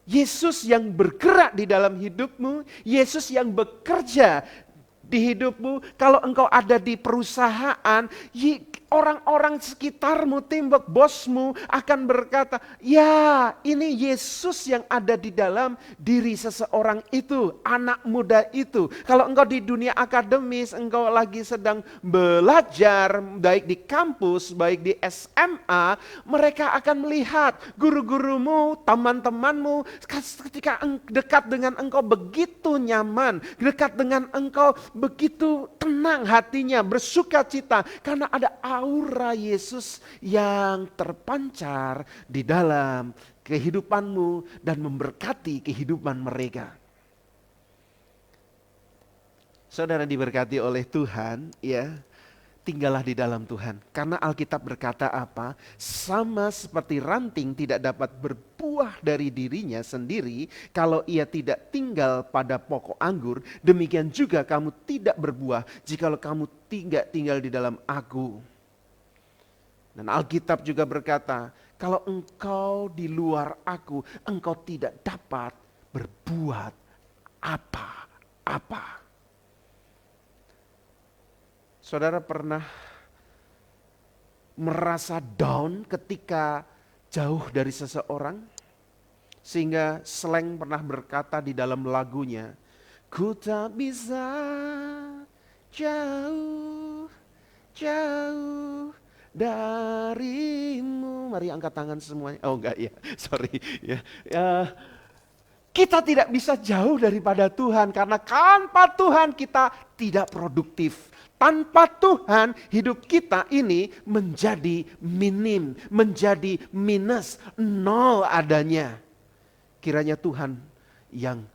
Yesus yang bergerak di dalam hidupmu, Yesus yang bekerja di hidupmu. Kalau engkau ada di perusahaan, orang-orang sekitarmu, teamwork, bosmu akan berkata, ya, ini Yesus yang ada di dalam diri seseorang itu, anak muda itu. Kalau engkau di dunia akademis, engkau lagi sedang belajar, baik di kampus, baik di SMA, mereka akan melihat guru-gurumu, teman-temanmu, ketika dekat dengan engkau begitu nyaman, dekat dengan engkau begitu tenang hatinya, bersuka cita, karena ada aura Yesus yang terpancar di dalam kehidupanmu dan memberkati kehidupan mereka. Saudara diberkati oleh Tuhan, ya, tinggallah di dalam Tuhan. Karena Alkitab berkata apa? Sama seperti ranting tidak dapat berbuah dari dirinya sendiri kalau ia tidak tinggal pada pokok anggur, demikian juga kamu tidak berbuah jikalau kamu tidak tinggal di dalam aku. Dan Alkitab juga berkata, kalau engkau di luar aku, engkau tidak dapat berbuat apa-apa. Saudara pernah merasa down ketika jauh dari seseorang? Sehingga Slank pernah berkata di dalam lagunya, ku tak bisa jauh darimu. Mari angkat tangan semuanya. Oh enggak ya, sorry. Ya. Kita tidak bisa jauh daripada Tuhan karena tanpa Tuhan kita tidak produktif. Tanpa Tuhan hidup kita ini menjadi minim, menjadi minus, nol adanya. Kiranya Tuhan yang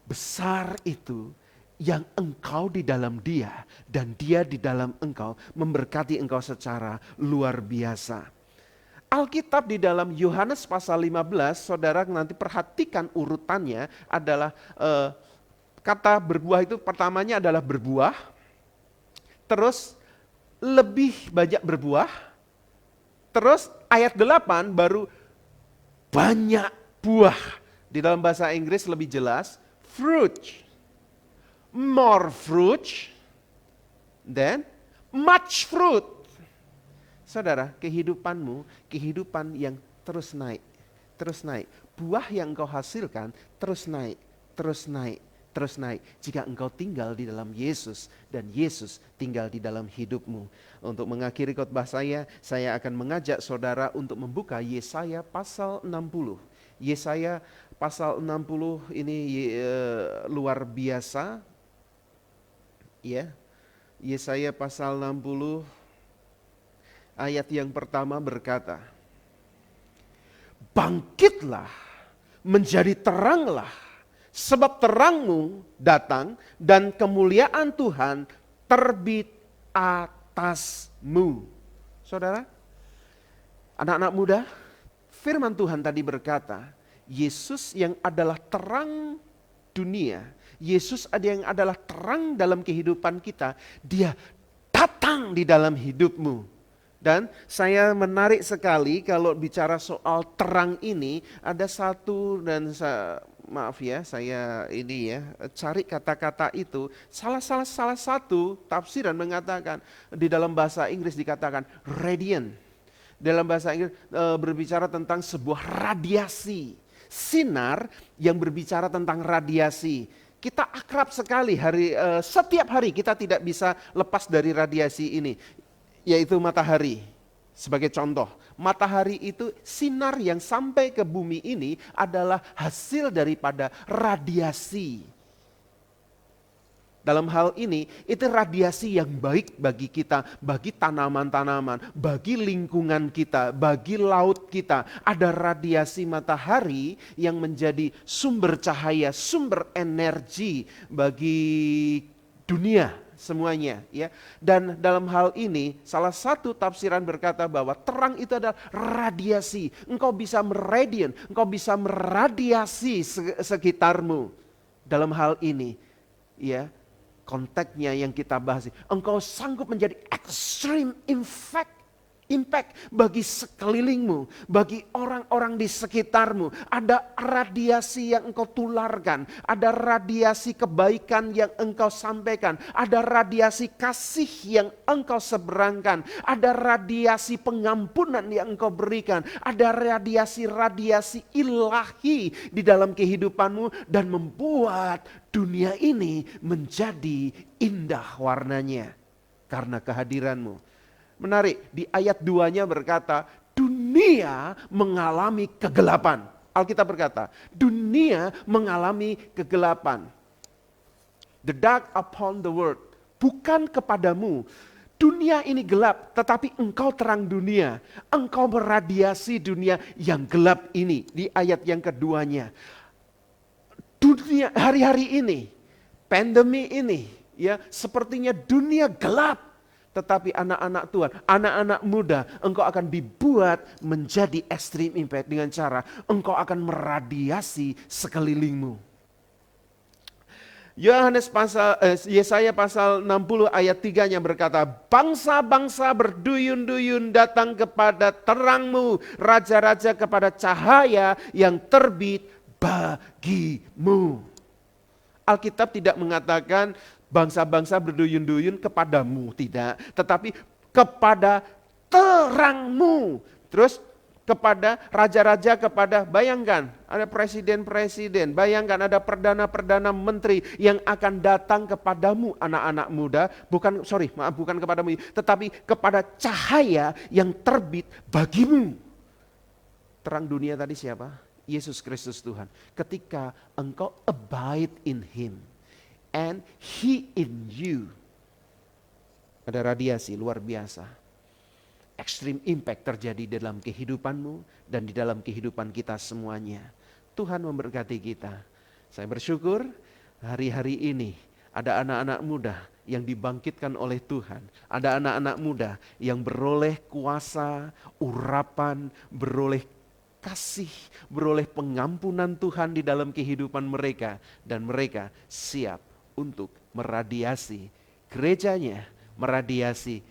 besar itu, yang engkau di dalam Dia dan Dia di dalam engkau, memberkati engkau secara luar biasa. Alkitab di dalam Yohanes pasal 15, saudara nanti perhatikan urutannya adalah kata berbuah itu pertamanya adalah berbuah, terus lebih banyak berbuah, terus ayat 8 baru banyak buah. Di dalam bahasa Inggris lebih jelas, fruit. More fruit, then much fruit. Saudara, kehidupanmu, kehidupan yang terus naik, terus naik. Buah yang kau hasilkan terus naik, terus naik, terus naik jika engkau tinggal di dalam Yesus dan Yesus tinggal di dalam hidupmu. Untuk mengakhiri khotbah saya akan mengajak saudara untuk membuka Yesaya pasal 60. Yesaya pasal 60 ini luar biasa. Ya. Yesaya pasal 60 ayat yang pertama berkata, bangkitlah, menjadi teranglah, sebab terangmu datang dan kemuliaan Tuhan terbit atasmu. Saudara, anak-anak muda, firman Tuhan tadi berkata, Yesus yang adalah terang dunia, Yesus ada yang adalah terang dalam kehidupan kita, dia datang di dalam hidupmu. Dan saya menarik sekali kalau bicara soal terang ini, ada satu dan maaf ya, saya ini ya cari kata-kata itu. Salah satu tafsiran mengatakan di dalam bahasa Inggris dikatakan radiant. Dalam bahasa Inggris berbicara tentang sebuah radiasi, sinar yang berbicara tentang radiasi. Kita akrab sekali setiap hari kita tidak bisa lepas dari radiasi ini. Yaitu matahari. Sebagai contoh, matahari itu sinar yang sampai ke bumi ini adalah hasil daripada radiasi. Dalam hal ini, itu radiasi yang baik bagi kita, bagi tanaman-tanaman, bagi lingkungan kita, bagi laut kita. Ada radiasi matahari yang menjadi sumber cahaya, sumber energi bagi dunia semuanya, ya. Dan dalam hal ini salah satu tafsiran berkata bahwa terang itu adalah radiasi. Engkau bisa meradian, engkau bisa meradiasi sekitarmu. Dalam hal ini, ya, konteksnya yang kita bahas, engkau sanggup menjadi extreme impact bagi sekelilingmu, bagi orang-orang di sekitarmu. Ada radiasi yang engkau tularkan, ada radiasi kebaikan yang engkau sampaikan, ada radiasi kasih yang engkau seberangkan, ada radiasi pengampunan yang engkau berikan, ada radiasi-radiasi ilahi di dalam kehidupanmu dan membuat dunia ini menjadi indah warnanya karena kehadiranmu. Menarik, di ayat 2-nya berkata, dunia mengalami kegelapan. Alkitab berkata, dunia mengalami kegelapan. The dark upon the world, bukan kepadamu. Dunia ini gelap, tetapi engkau terang dunia. Engkau meradiasi dunia yang gelap ini. Di ayat yang keduanya. Dunia hari-hari ini, pandemi ini, ya sepertinya dunia gelap. Tetapi anak-anak Tuhan, anak-anak muda, engkau akan dibuat menjadi extreme impact dengan cara engkau akan meradiasi sekelilingmu. Yesaya pasal 60 ayat 3-nya berkata, bangsa-bangsa berduyun-duyun datang kepada terangmu, raja-raja kepada cahaya yang terbit bagimu. Alkitab tidak mengatakan bangsa-bangsa berduyun-duyun kepadamu, tidak. Tetapi kepada terangmu. Terus kepada raja-raja, kepada, bayangkan ada presiden-presiden, bayangkan ada perdana-perdana menteri yang akan datang kepadamu anak-anak muda. Bukan kepadamu, tetapi kepada cahaya yang terbit bagimu. Terang dunia tadi siapa? Yesus Kristus Tuhan. Ketika engkau abide in Him. And He in you. Ada radiasi luar biasa. Extreme impact terjadi dalam kehidupanmu dan di dalam kehidupan kita semuanya. Tuhan memberkati kita. Saya bersyukur hari-hari ini ada anak-anak muda yang dibangkitkan oleh Tuhan. Ada anak-anak muda yang beroleh kuasa, urapan, beroleh kasih, beroleh pengampunan Tuhan di dalam kehidupan mereka. Dan mereka siap untuk meradiasi gerejanya, meradiasi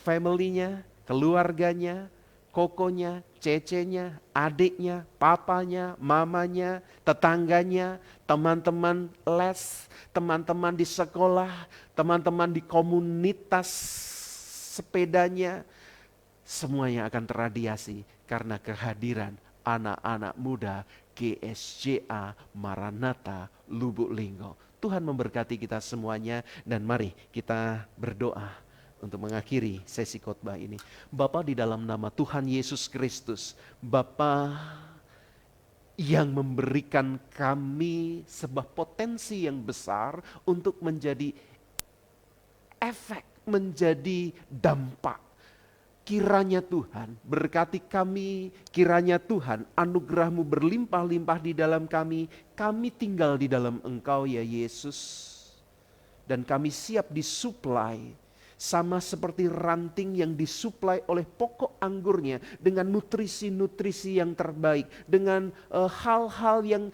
family-nya, keluarganya, kokonya, cecenya, adiknya, papanya, mamanya, tetangganya, teman-teman les, teman-teman di sekolah, teman-teman di komunitas sepedanya, semuanya akan terradiasi karena kehadiran anak-anak muda GSJA Maranatha Lubuk Linggau. Tuhan memberkati kita semuanya, dan mari kita berdoa untuk mengakhiri sesi khotbah ini. Bapa, di dalam nama Tuhan Yesus Kristus, Bapa yang memberikan kami sebuah potensi yang besar untuk menjadi efek, menjadi dampak. Kiranya Tuhan berkati kami, kiranya Tuhan anugerah-Mu berlimpah-limpah di dalam kami tinggal di dalam Engkau ya Yesus. Dan kami siap disuplai, sama seperti ranting yang disuplai oleh pokok anggurnya dengan nutrisi-nutrisi yang terbaik, dengan hal-hal yang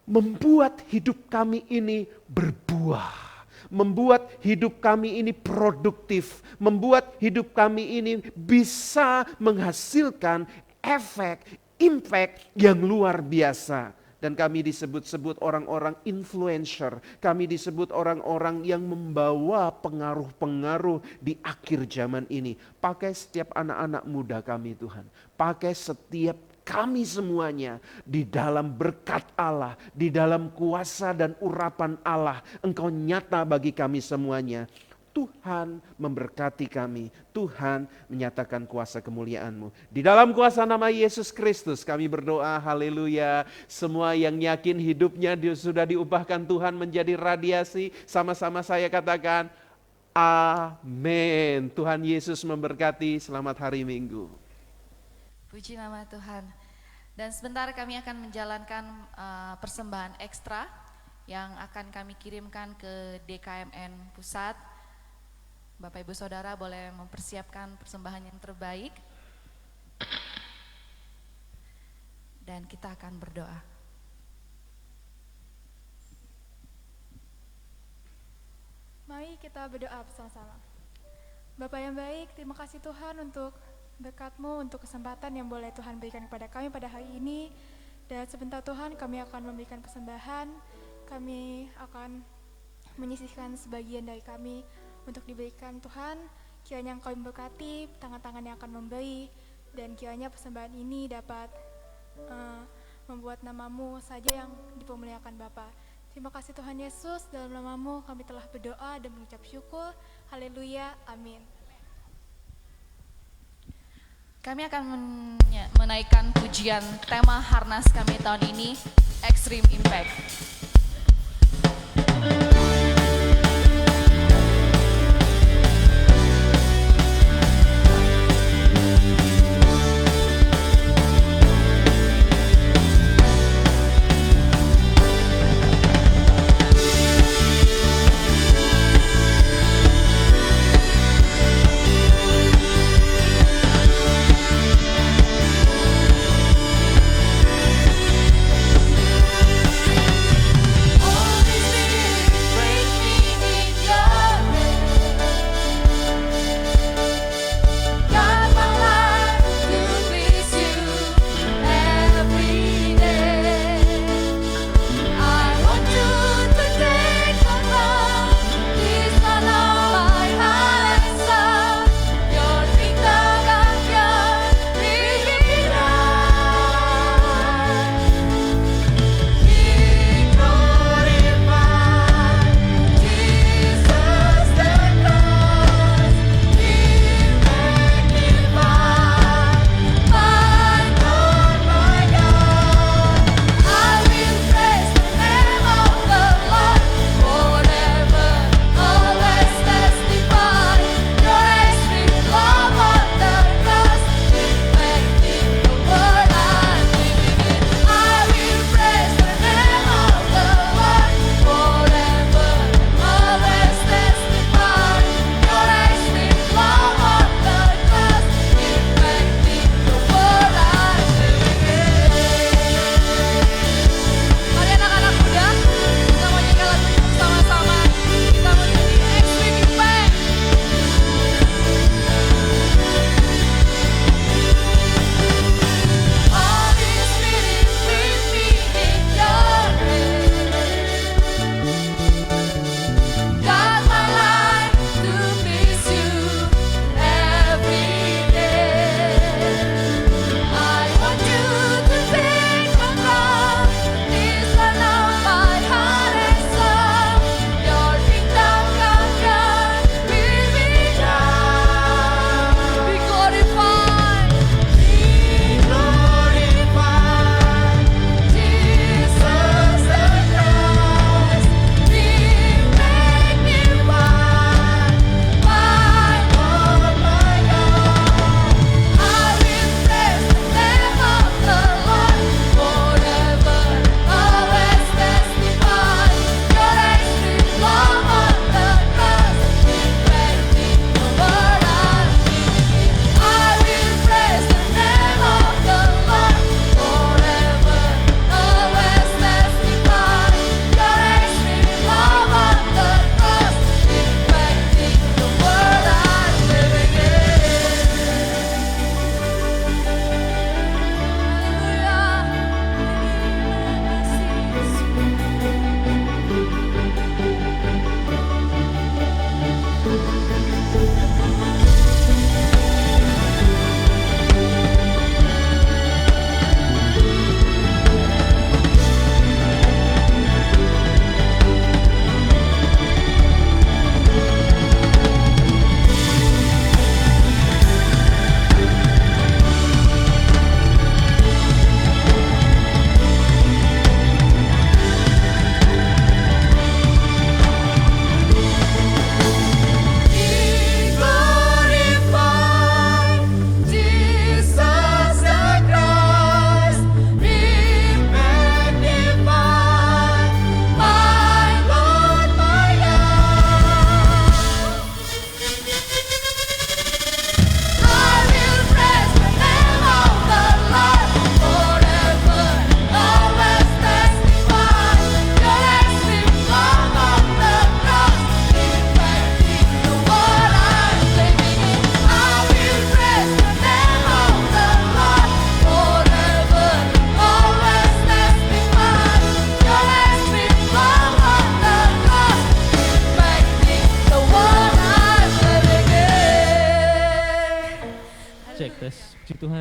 membuat hidup kami ini berbuah. Membuat hidup kami ini produktif, membuat hidup kami ini bisa menghasilkan efek, impact yang luar biasa. Dan kami disebut-sebut orang-orang influencer, kami disebut orang-orang yang membawa pengaruh-pengaruh di akhir zaman ini. Pakai setiap anak-anak muda kami Tuhan, pakai setiap kami semuanya di dalam berkat Allah, di dalam kuasa dan urapan Allah. Engkau nyata bagi kami semuanya. Tuhan memberkati kami. Tuhan menyatakan kuasa kemuliaan-Mu. Di dalam kuasa nama Yesus Kristus kami berdoa, haleluya. Semua yang yakin hidupnya sudah diubahkan Tuhan menjadi radiasi, sama-sama saya katakan, amin. Tuhan Yesus memberkati, selamat hari Minggu. Puji nama Tuhan. Dan sebentar kami akan menjalankan persembahan ekstra yang akan kami kirimkan ke DKMN Pusat. Bapak Ibu Saudara boleh mempersiapkan persembahan yang terbaik. Dan kita akan berdoa. Mari kita berdoa bersama-sama. Bapak yang baik, terima kasih Tuhan untuk berkat-Mu, untuk kesempatan yang boleh Tuhan berikan kepada kami pada hari ini. Dan sebentar Tuhan kami akan memberikan persembahan, kami akan menyisihkan sebagian dari kami untuk diberikan Tuhan. Kiranya Engkau memberkati tangan-tangan yang akan memberi, dan kiranya persembahan ini dapat membuat nama-Mu saja yang dipermuliakan Bapa. Terima kasih Tuhan Yesus, dalam nama-Mu kami telah berdoa dan mengucap syukur. Haleluya, amin. Kami akan menaikkan pujian tema Harnas kami tahun ini, Extreme Impact.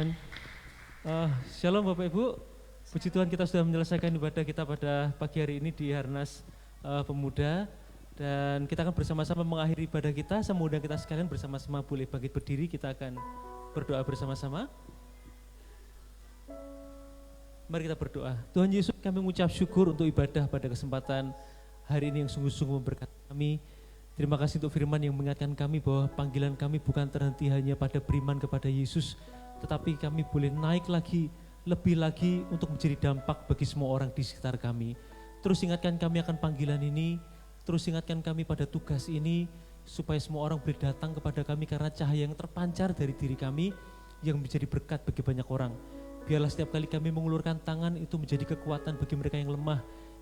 Tuhan. Shalom Bapak Ibu, puji Tuhan kita sudah menyelesaikan ibadah kita pada pagi hari ini di Harnas Pemuda. Dan kita akan bersama-sama mengakhiri ibadah kita. Saya mengundang kita sekalian bersama-sama boleh bangkit berdiri, kita akan berdoa bersama-sama. Mari kita berdoa. Tuhan Yesus, kami mengucap syukur untuk ibadah pada kesempatan hari ini yang sungguh-sungguh memberkati kami. Terima kasih untuk firman yang mengingatkan kami bahwa panggilan kami bukan terhenti hanya pada beriman kepada Yesus, tetapi kami boleh naik lagi, lebih lagi untuk menjadi dampak bagi semua orang di sekitar kami. Terus ingatkan kami akan panggilan ini, terus ingatkan kami pada tugas ini, supaya semua orang boleh datang kepada kami karena cahaya yang terpancar dari diri kami yang menjadi berkat bagi banyak orang. Biarlah setiap kali kami mengulurkan tangan itu menjadi kekuatan bagi mereka yang lemah.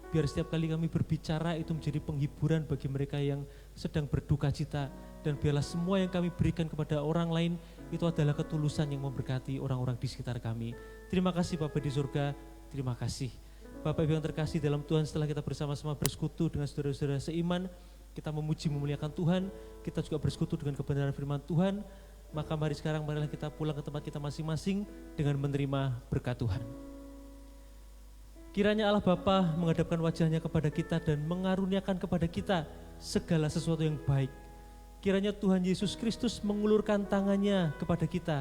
Biar setiap kali kami berbicara itu menjadi penghiburan bagi mereka yang sedang berduka cita. Dan biarlah semua yang kami berikan kepada orang lain itu adalah ketulusan yang memberkati orang-orang di sekitar kami. Terima kasih Bapa di surga, terima kasih. Bapak Ibu yang terkasih dalam Tuhan, setelah kita bersama-sama bersekutu dengan saudara-saudara seiman, kita memuji memuliakan Tuhan, kita juga bersekutu dengan kebenaran firman Tuhan. Maka mari sekarang marilah kita pulang ke tempat kita masing-masing dengan menerima berkat Tuhan. Kiranya Allah Bapa menghadapkan wajahnya kepada kita dan mengaruniakan kepada kita segala sesuatu yang baik. Kiranya Tuhan Yesus Kristus mengulurkan tangannya kepada kita,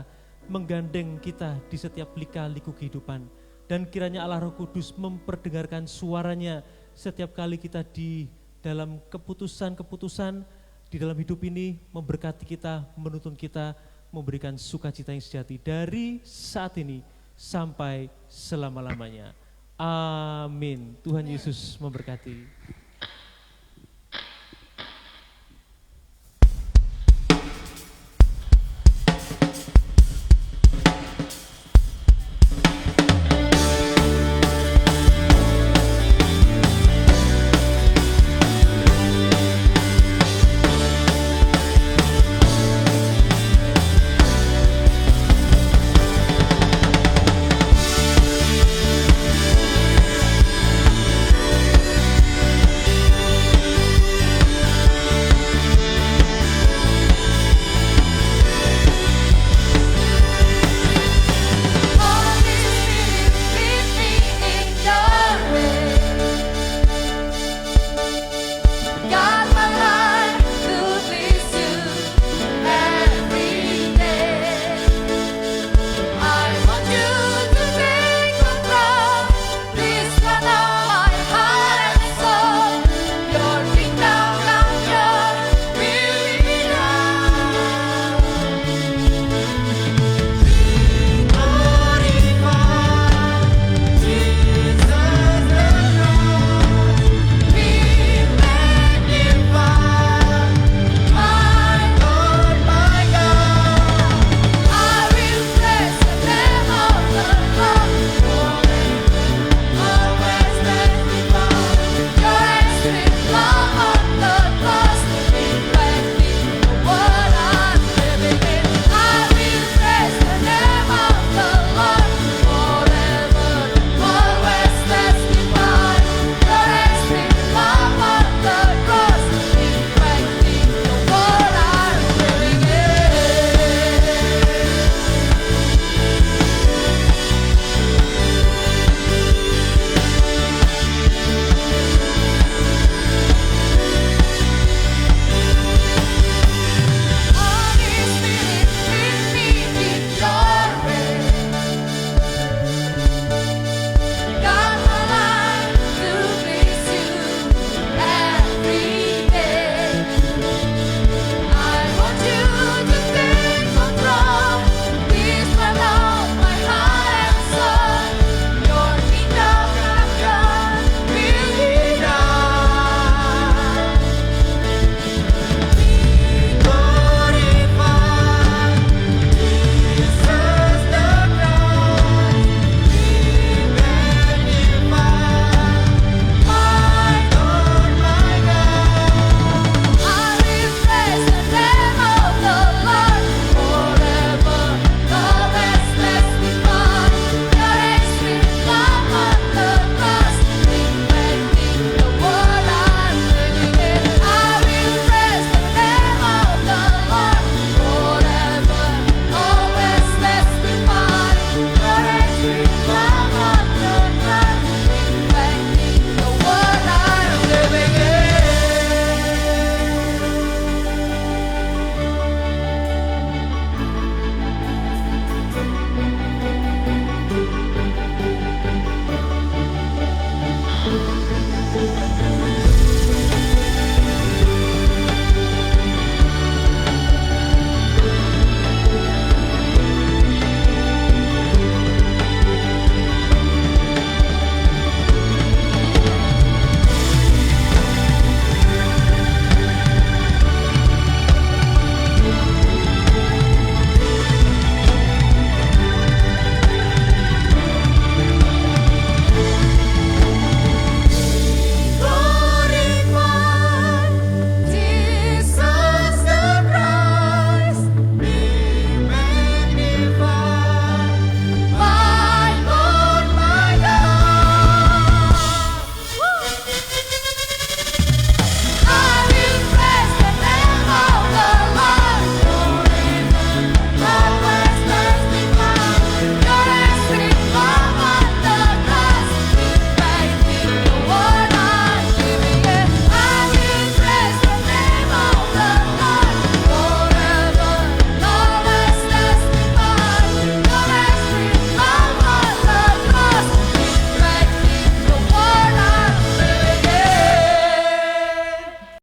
menggandeng kita di setiap lika-liku kehidupan. Dan kiranya Allah Roh Kudus memperdengarkan suaranya setiap kali kita di dalam keputusan-keputusan di dalam hidup ini, memberkati kita, menuntun kita, memberikan sukacita yang sejati dari saat ini sampai selama-lamanya. Amin. Tuhan Yesus memberkati.